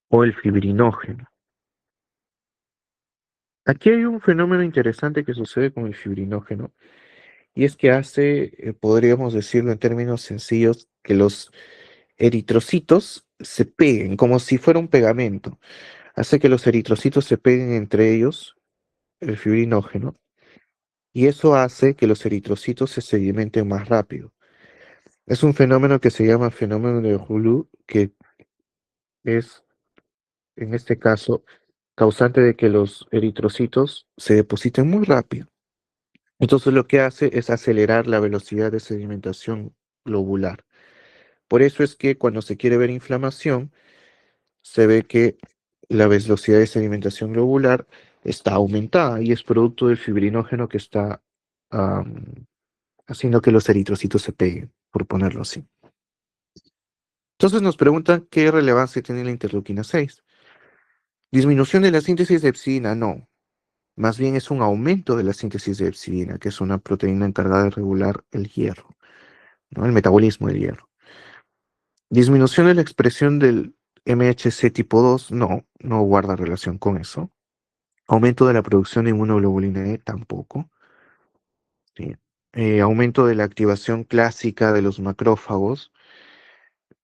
o el fibrinógeno. Aquí hay un fenómeno interesante que sucede con el fibrinógeno, y es que hace, podríamos decirlo en términos sencillos, que los eritrocitos se peguen, como si fuera un pegamento. Hace que los eritrocitos se peguen entre ellos, el fibrinógeno, y eso hace que los eritrocitos se sedimenten más rápido. Es un fenómeno que se llama fenómeno de Rouleau, que es, en este caso, causante de que los eritrocitos se depositen muy rápido. Entonces lo que hace es acelerar la velocidad de sedimentación globular. Por eso es que cuando se quiere ver inflamación, se ve que la velocidad de sedimentación globular está aumentada y es producto del fibrinógeno que está am, haciendo que los eritrocitos se peguen, por ponerlo así. Entonces nos preguntan qué relevancia tiene la interleuquina 6. Disminución de la síntesis de epsidina, no. Más bien es un aumento de la síntesis de epsidina, que es una proteína encargada de regular el hierro, ¿no? El metabolismo del hierro. Disminución de la expresión del MHC tipo 2, no, no guarda relación con eso. Aumento de la producción de inmunoglobulina E, tampoco. ¿Sí? Aumento de la activación clásica de los macrófagos,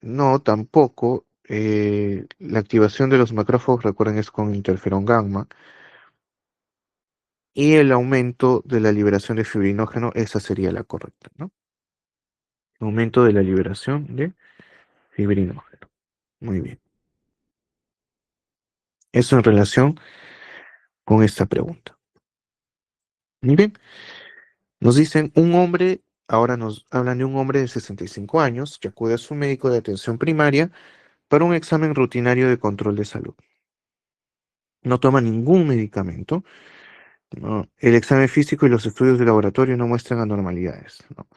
no, tampoco. La activación de los macrófagos, recuerden, es con interferón gamma. Y el aumento de la liberación de fibrinógeno, esa sería la correcta, ¿no? Aumento de la liberación de fibrinógeno. Muy bien. Eso en relación con esta pregunta. Muy bien. Nos dicen un hombre, ahora nos hablan de un hombre de 65 años que acude a su médico de atención primaria para un examen rutinario de control de salud. No toma ningún medicamento, ¿no? El examen físico y los estudios de laboratorio no muestran anormalidades, ¿no?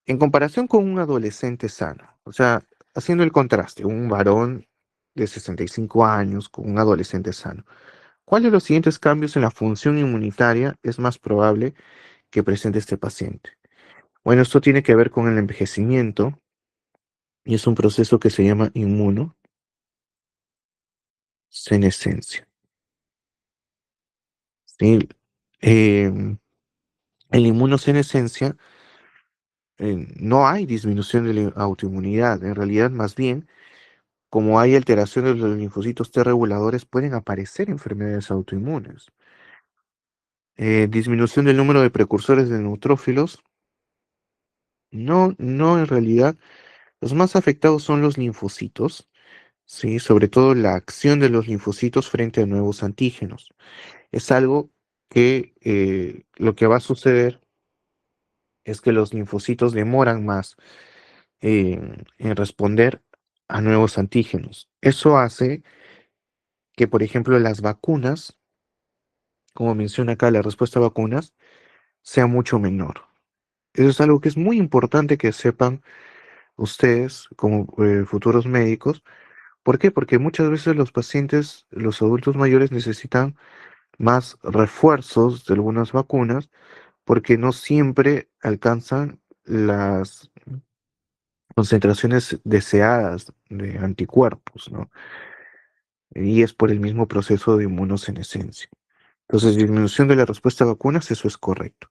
En comparación con un adolescente sano, o sea, haciendo el contraste, un varón de 65 años con un adolescente sano, ¿cuál de los siguientes cambios en la función inmunitaria es más probable que presente este paciente? Bueno, esto tiene que ver con el envejecimiento y es un proceso que se llama inmunosenescencia. ¿Sí? En la inmunosenescencia no hay disminución de la autoinmunidad, en realidad más bien, como hay alteraciones de los linfocitos T reguladores, pueden aparecer enfermedades autoinmunes. Disminución del número de precursores de neutrófilos, no, no en realidad. Los más afectados son los linfocitos, ¿sí? Sobre todo la acción de los linfocitos frente a nuevos antígenos. Es algo que lo que va a suceder es que los linfocitos demoran más en responder a nuevos antígenos. Eso hace que, por ejemplo, las vacunas, como menciona acá, la respuesta a vacunas sea mucho menor. Eso es algo que es muy importante que sepan ustedes como futuros médicos. ¿Por qué? Porque muchas veces los pacientes, los adultos mayores necesitan más refuerzos de algunas vacunas porque no siempre alcanzan las concentraciones deseadas de anticuerpos, ¿no? Y es por el mismo proceso de inmunosenescencia. Entonces, disminución de la respuesta a vacunas, eso es correcto.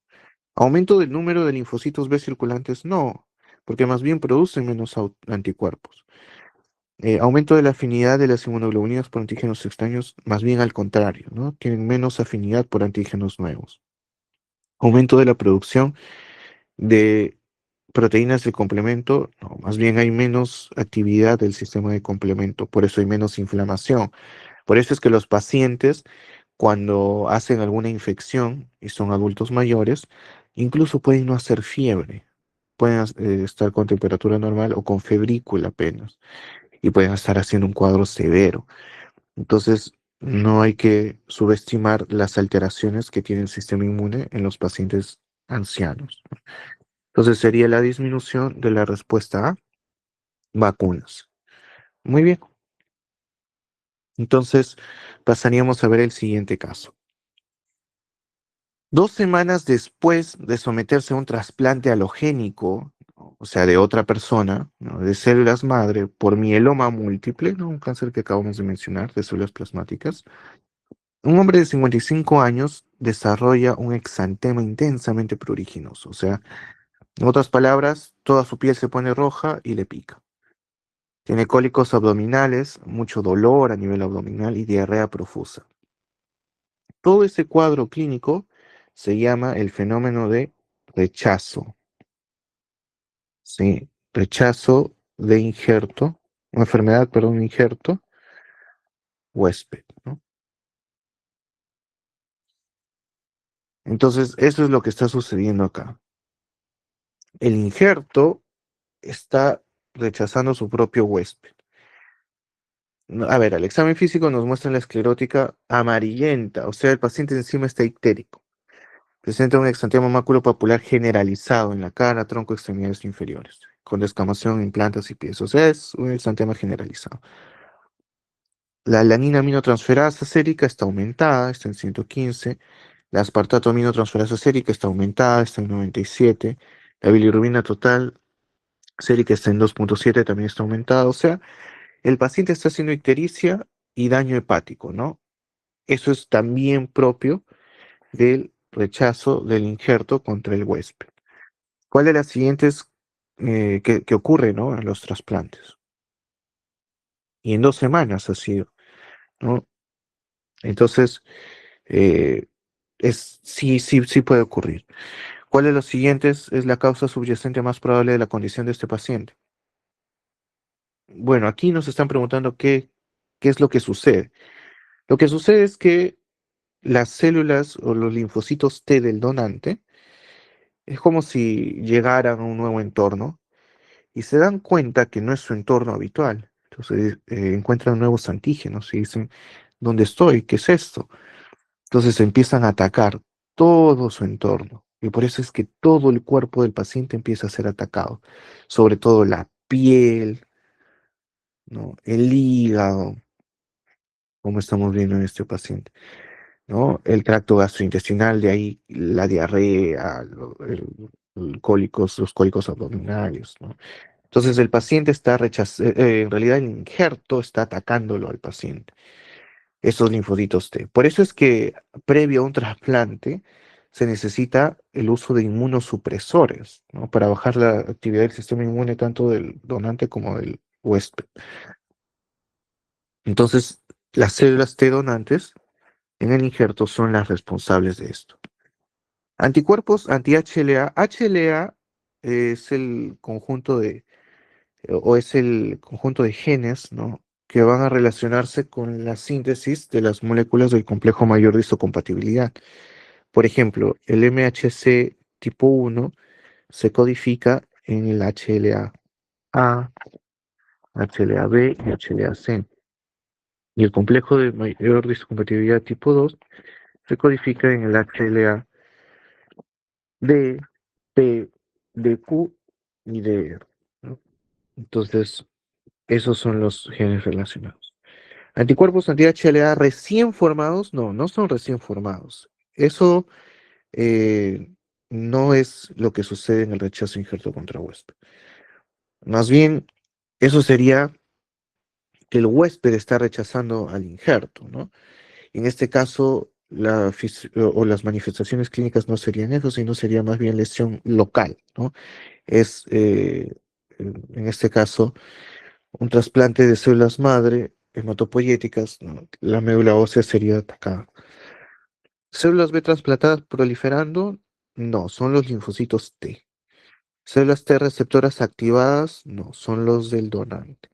Aumento del número de linfocitos B circulantes, no, porque más bien producen menos anticuerpos. Aumento de la afinidad de las inmunoglobulinas por antígenos extraños, más bien al contrario, ¿no? Tienen menos afinidad por antígenos nuevos. Aumento de la producción de proteínas de complemento, no, más bien hay menos actividad del sistema de complemento, por eso hay menos inflamación. Por eso es que los pacientes, cuando hacen alguna infección y son adultos mayores, incluso pueden no hacer fiebre, pueden estar con temperatura normal o con febrícula apenas, y pueden estar haciendo un cuadro severo. Entonces, no hay que subestimar las alteraciones que tiene el sistema inmune en los pacientes ancianos. Entonces, sería la disminución de la respuesta a vacunas. Muy bien. Entonces, pasaríamos a ver el siguiente caso. 2 semanas después de someterse a un trasplante halogénico, ¿no? O sea, de otra persona, ¿no? De células madre por mieloma múltiple, ¿no? Un cáncer que acabamos de mencionar, de células plasmáticas, un hombre de 55 años desarrolla un exantema intensamente pruriginoso. O sea, en otras palabras, toda su piel se pone roja y le pica. Tiene cólicos abdominales, mucho dolor a nivel abdominal y diarrea profusa. Todo ese cuadro clínico se llama el fenómeno de rechazo. Sí, rechazo de injerto, una enfermedad, perdón, injerto, huésped, ¿no? Entonces, eso es lo que está sucediendo acá. El injerto está rechazando su propio huésped. A ver, el examen físico nos muestra la esclerótica amarillenta, o sea, el paciente encima está ictérico. Presenta un exantema maculopapular generalizado en la cara, tronco, extremidades inferiores, con descamación en plantas y pies. O sea, es un exantema generalizado. La alanina aminotransferasa sérica está aumentada, está en 115. La aspartato aminotransferasa sérica está aumentada, está en 97. La bilirrubina total sérica está en 2.7, también está aumentada. O sea, el paciente está haciendo ictericia y daño hepático, ¿no? Eso es también propio del rechazo del injerto contra el huésped. ¿Cuál de las siguientes que ocurre, ¿no? En los trasplantes? Y en 2 semanas ha sido, ¿no? Entonces, eh, sí, sí, sí puede ocurrir. ¿Cuál de los siguientes es la causa subyacente más probable de la condición de este paciente? Bueno, aquí nos están preguntando qué es lo que sucede. Lo que sucede es que las células o los linfocitos T del donante es como si llegaran a un nuevo entorno y se dan cuenta que no es su entorno habitual. Entonces encuentran nuevos antígenos y dicen, ¿dónde estoy? ¿Qué es esto? Entonces empiezan a atacar todo su entorno. Y por eso es que todo el cuerpo del paciente empieza a ser atacado, sobre todo la piel, ¿no? El hígado, como estamos viendo en este paciente, ¿no? El tracto gastrointestinal, de ahí la diarrea, los cólicos abdominales, ¿no? Entonces el paciente está rechazando, en realidad el injerto está atacándolo al paciente, esos linfocitos T. Por eso es que previo a un trasplante se necesita el uso de inmunosupresores, ¿no? Para bajar la actividad del sistema inmune tanto del donante como del huésped. Entonces, las células T donantes en el injerto son las responsables de esto. Anticuerpos anti-HLA. HLA es el conjunto de, o es el conjunto de genes, ¿no? que van a relacionarse con la síntesis de las moléculas del complejo mayor de histocompatibilidad. Por ejemplo, el MHC tipo 1 se codifica en el HLA-A, HLA-B y HLA-C. Y el complejo de mayor histocompatibilidad tipo 2 se codifica en el HLA-D, P, DQ y DR, ¿no? Entonces, esos son los genes relacionados. Anticuerpos anti-HLA recién formados, no, no son recién formados. Eso no es lo que sucede en el rechazo injerto contra huésped. Más bien, eso sería que el huésped está rechazando al injerto, ¿no? En este caso, o las manifestaciones clínicas no serían eso, sino sería más bien lesión local, ¿no? Es, en este caso, un trasplante de células madre hematopoyéticas, ¿no? La médula ósea sería atacada. ¿Células B trasplantadas proliferando? No, son los linfocitos T. ¿Células T receptoras activadas? No, son los del donante.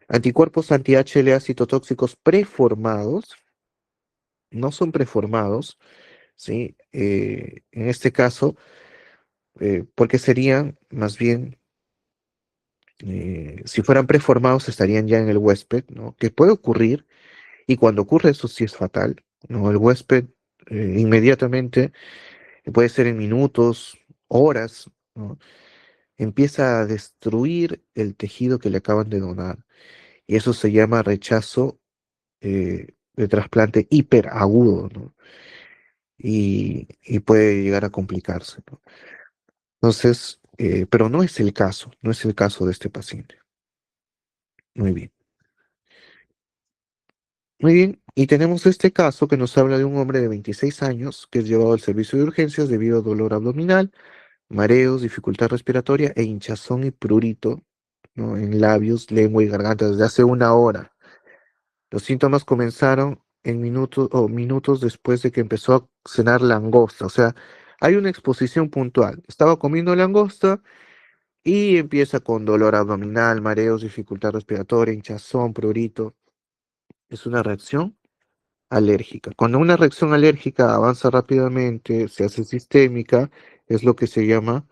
Anticuerpos anti-HLA citotóxicos preformados, no son preformados, ¿sí? En este caso, porque serían más bien, si fueran preformados, estarían ya en el huésped, ¿no? Que puede ocurrir, y cuando ocurre eso sí es fatal, ¿no? El huésped inmediatamente, puede ser en minutos, horas, ¿no? Empieza a destruir el tejido que le acaban de donar. Y eso se llama rechazo de trasplante hiperagudo, ¿no? Y puede llegar a complicarse, ¿no? Entonces, pero no es el caso, no es el caso de este paciente. Muy bien. Muy bien, y tenemos este caso que nos habla de un hombre de 26 años que es llevado al servicio de urgencias debido a dolor abdominal, mareos, dificultad respiratoria e hinchazón y prurito, ¿no? En labios, lengua y garganta desde hace una hora. Los síntomas comenzaron en minutos o minutos después de que empezó a cenar langosta. O sea, hay una exposición puntual. Estaba comiendo langosta y empieza con dolor abdominal, mareos, dificultad respiratoria, hinchazón, prurito. Es una reacción alérgica. Cuando una reacción alérgica avanza rápidamente, se hace sistémica, es lo que se llama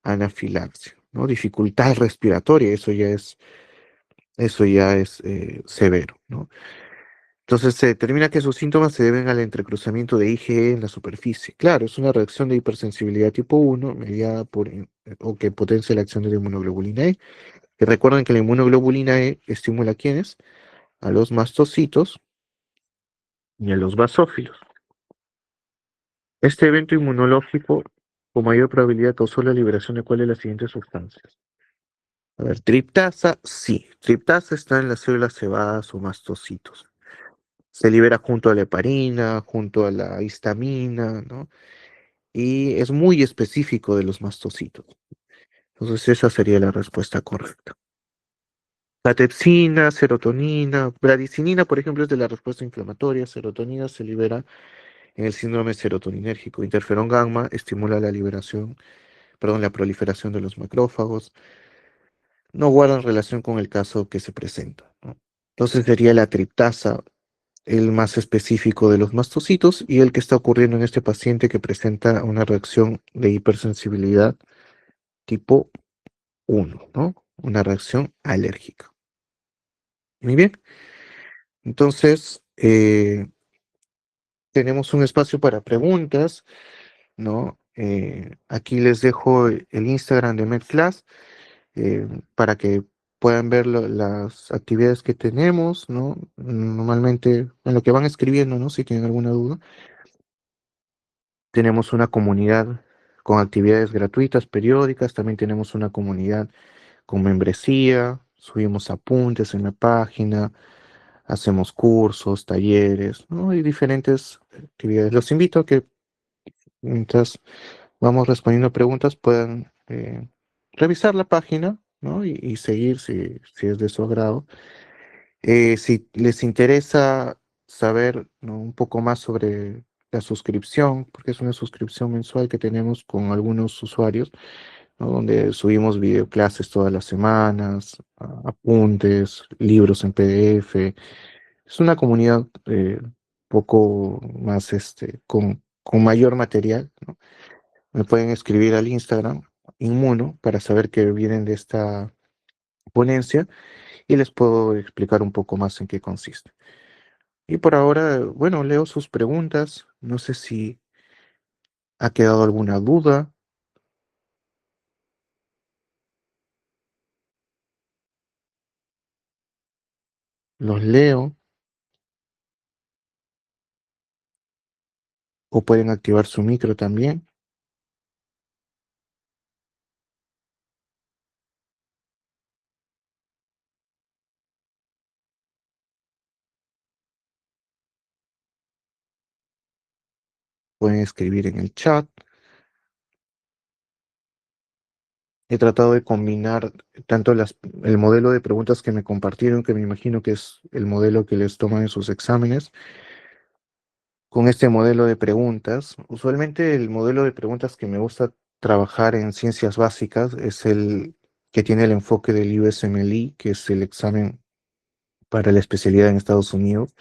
anafilaxia, ¿no? Dificultad respiratoria, eso ya es severo, ¿no? Entonces se determina que sus síntomas se deben al entrecruzamiento de IgE en la superficie. Claro, es una reacción de hipersensibilidad tipo 1 mediada o que potencia la acción de la inmunoglobulina E. Y recuerden que la inmunoglobulina E estimula a quiénes, a los mastocitos y a los basófilos. Este evento inmunológico con mayor probabilidad causó la liberación de cuál de las siguientes sustancias. A ver, triptasa, sí. Triptasa está en las células cebadas o mastocitos. Se libera junto a la heparina, junto a la histamina, ¿no? Y es muy específico de los mastocitos. Entonces esa sería la respuesta correcta. Catepsina, serotonina, bradicinina, por ejemplo, es de la respuesta inflamatoria. Serotonina se libera en el síndrome serotoninérgico. Interferón gamma estimula la liberación, perdón, la proliferación de los macrófagos. No guardan relación con el caso que se presenta, ¿no? Entonces sería la triptasa el más específico de los mastocitos y el que está ocurriendo en este paciente que presenta una reacción de hipersensibilidad tipo 1, ¿no? Una reacción alérgica. Muy bien. Entonces, tenemos un espacio para preguntas, ¿no? Aquí les dejo el Instagram de MedClass para que puedan ver las actividades que tenemos, ¿no? Normalmente en lo que van escribiendo, ¿no? Si tienen alguna duda. Tenemos una comunidad con actividades gratuitas, periódicas, también tenemos una comunidad con membresía, subimos apuntes en la página, hacemos cursos, talleres, ¿no? Y diferentes actividades. Los invito a que mientras vamos respondiendo preguntas puedan revisar la página, ¿no? Y seguir si es de su agrado. Si les interesa saber, ¿no? Un poco más sobre la suscripción, porque es una suscripción mensual que tenemos con algunos usuarios, ¿no? Donde subimos videoclases todas las semanas, apuntes, libros en PDF. Es una comunidad poco más, con mayor material, ¿no? Me pueden escribir al Instagram, Inmuno, para saber que vienen de esta ponencia y les puedo explicar un poco más en qué consiste. Y por ahora, bueno, leo sus preguntas. No sé si ha quedado alguna duda. Los leo o pueden activar su micro también. Pueden escribir en el chat. He tratado de combinar tanto el modelo de preguntas que me compartieron, que me imagino que es el modelo que les toman en sus exámenes, con este modelo de preguntas. Usualmente el modelo de preguntas que me gusta trabajar en ciencias básicas es el que tiene el enfoque del USMLE, que es el examen para la especialidad en Estados Unidos,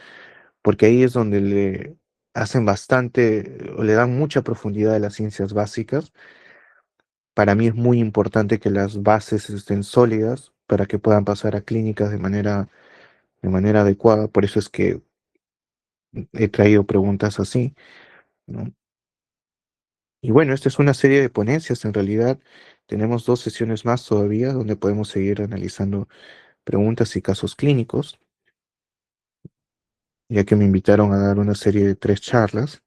porque ahí es donde le hacen bastante, o le dan mucha profundidad a las ciencias básicas. Para mí es muy importante que las bases estén sólidas para que puedan pasar a clínicas de manera adecuada. Por eso es que he traído preguntas así, ¿no? Y bueno, esta es una serie de ponencias. En realidad, tenemos 2 sesiones más todavía donde podemos seguir analizando preguntas y casos clínicos, ya que me invitaron a dar una serie de 3 charlas.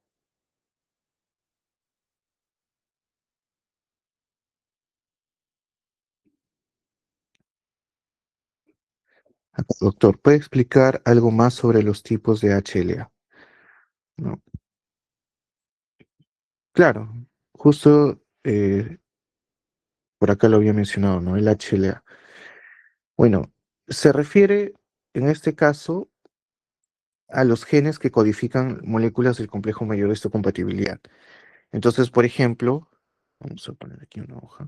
Doctor, ¿puede explicar algo más sobre los tipos de HLA? ¿No? Claro, justo por acá lo había mencionado, ¿no? El HLA. Bueno, se refiere en este caso a los genes que codifican moléculas del complejo mayor de histocompatibilidad. Entonces, por ejemplo, vamos a poner aquí una hoja.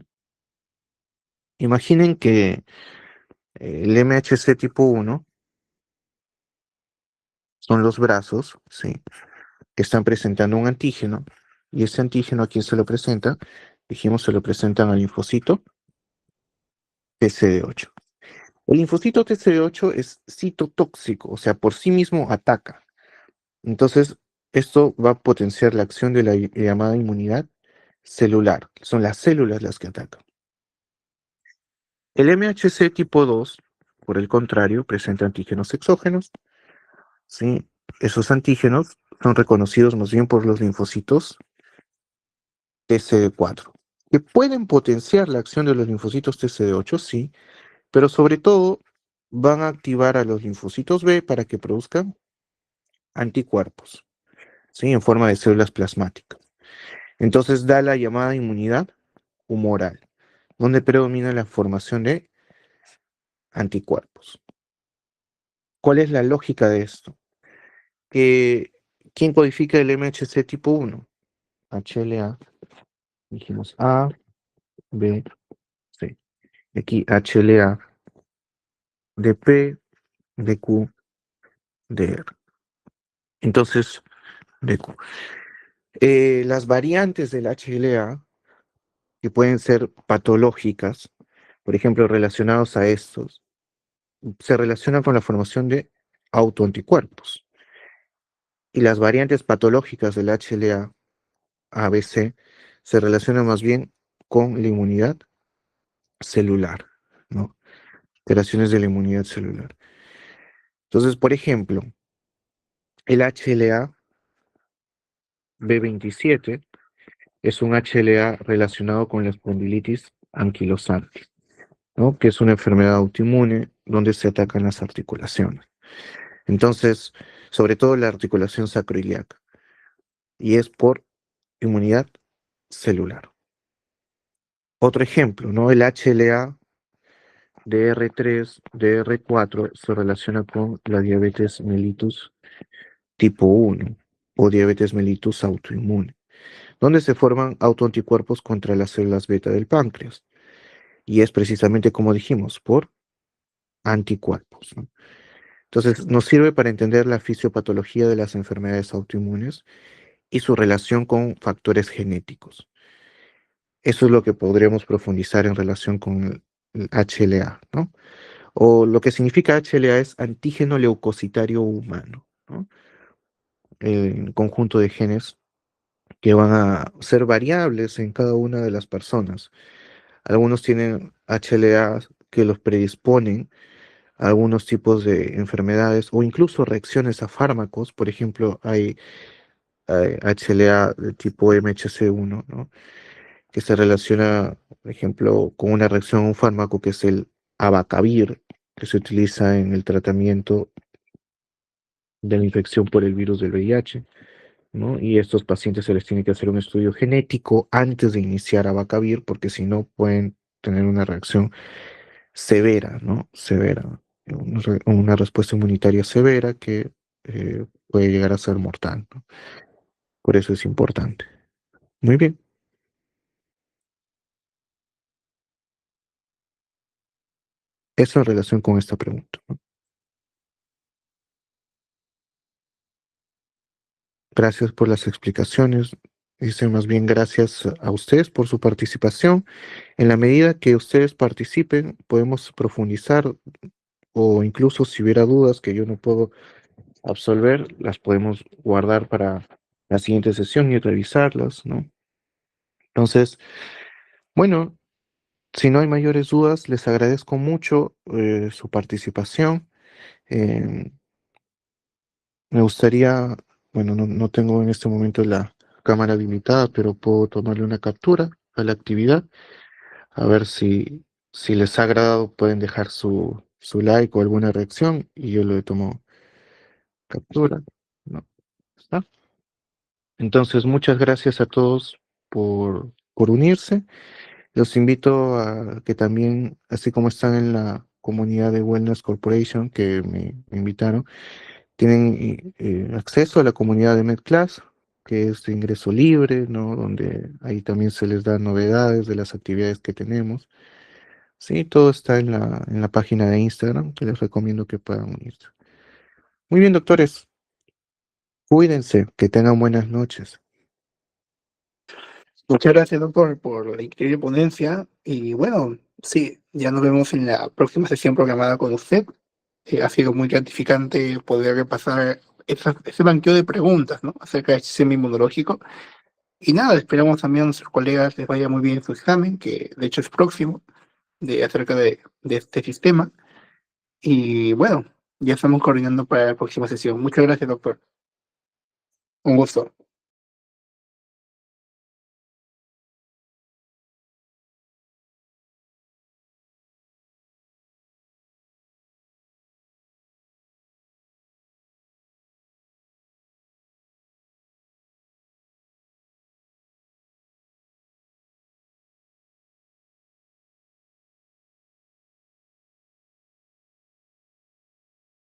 Imaginen que el MHC tipo 1 son los brazos, ¿sí? Que están presentando un antígeno, y ese antígeno a quién se lo presenta, dijimos se lo presentan al linfocito TCD8. El linfocito TCD8 es citotóxico, o sea, por sí mismo ataca. Entonces, esto va a potenciar la acción de la llamada inmunidad celular. Son las células las que atacan. El MHC tipo 2, por el contrario, presenta antígenos exógenos. ¿Sí? Esos antígenos son reconocidos más bien por los linfocitos TCD4, que pueden potenciar la acción de los linfocitos TCD8, sí, pero sobre todo van a activar a los linfocitos B para que produzcan anticuerpos, ¿sí? En forma de células plasmáticas. Entonces da la llamada inmunidad humoral, donde predomina la formación de anticuerpos. ¿Cuál es la lógica de esto? Que ¿quién codifica el MHC tipo 1? HLA, dijimos A, B, C. Aquí HLA, DP, DQ, DR. Entonces, DQ. Las variantes del HLA, que pueden ser patológicas, por ejemplo, relacionados a estos, se relacionan con la formación de autoanticuerpos. Y las variantes patológicas del HLA ABC se relacionan más bien con la inmunidad celular, ¿no? Alteraciones de la inmunidad celular. Entonces, por ejemplo, el HLA B27 es un HLA relacionado con la espondilitis anquilosante, ¿no? Que es una enfermedad autoinmune donde se atacan las articulaciones. Entonces, sobre todo la articulación sacroiliaca, y es por inmunidad celular. Otro ejemplo, ¿no? El HLA DR3, DR4 se relaciona con la diabetes mellitus tipo 1 o diabetes mellitus autoinmune, donde se forman autoanticuerpos contra las células beta del páncreas. y es precisamente como dijimos, por anticuerpos, ¿no? Entonces, nos sirve para entender la fisiopatología de las enfermedades autoinmunes y su relación con factores genéticos. Eso es lo que podríamos profundizar en relación con el HLA, ¿no? O lo que significa HLA es antígeno leucocitario humano, ¿no? El conjunto de genes que van a ser variables en cada una de las personas. Algunos tienen HLA que los predisponen a algunos tipos de enfermedades o incluso reacciones a fármacos. Por ejemplo, hay HLA de tipo MHC1, ¿no? Que se relaciona, por ejemplo, con una reacción a un fármaco que es el abacavir, que se utiliza en el tratamiento de la infección por el virus del VIH, ¿no? Y a estos pacientes se les tiene que hacer un estudio genético antes de iniciar abacavir, porque si no pueden tener una reacción severa, ¿no? Severa, una respuesta inmunitaria severa que puede llegar a ser mortal, ¿no? Por eso es importante. Muy bien, eso en relación con esta pregunta, ¿no? Gracias por las explicaciones. Dice más bien gracias a ustedes por su participación. En la medida que ustedes participen, podemos profundizar o incluso si hubiera dudas que yo no puedo absolver, las podemos guardar para la siguiente sesión y revisarlas, ¿no? Entonces, bueno, si no hay mayores dudas, les agradezco mucho su participación. Eh, Me gustaría, bueno, no tengo en este momento la cámara habilitada, pero puedo tomarle una captura a la actividad, a ver si les ha agradado, pueden dejar su like o alguna reacción y yo le tomo captura. ¿No? ¿Está? Entonces, muchas gracias a todos por unirse. Los invito a que también, así como están en la comunidad de Wellness Corporation que me invitaron, tienen acceso a la comunidad de MedClass, que es de ingreso libre, ¿no? Donde ahí también se les da novedades de las actividades que tenemos. Sí, todo está en la página de Instagram, que les recomiendo que puedan unirse. Muy bien, doctores, cuídense, que tengan buenas noches. Muchas gracias, doctor, por la increíble ponencia. Y bueno, sí, ya nos vemos en la próxima sesión programada con usted. Ha sido muy gratificante poder repasar ese banqueo de preguntas, ¿no? Acerca del sistema inmunológico. Y nada, esperamos también a nuestros colegas les vaya muy bien su examen, que de hecho es próximo, acerca de este sistema. Y bueno, ya estamos coordinando para la próxima sesión. Muchas gracias, doctor. Un gusto.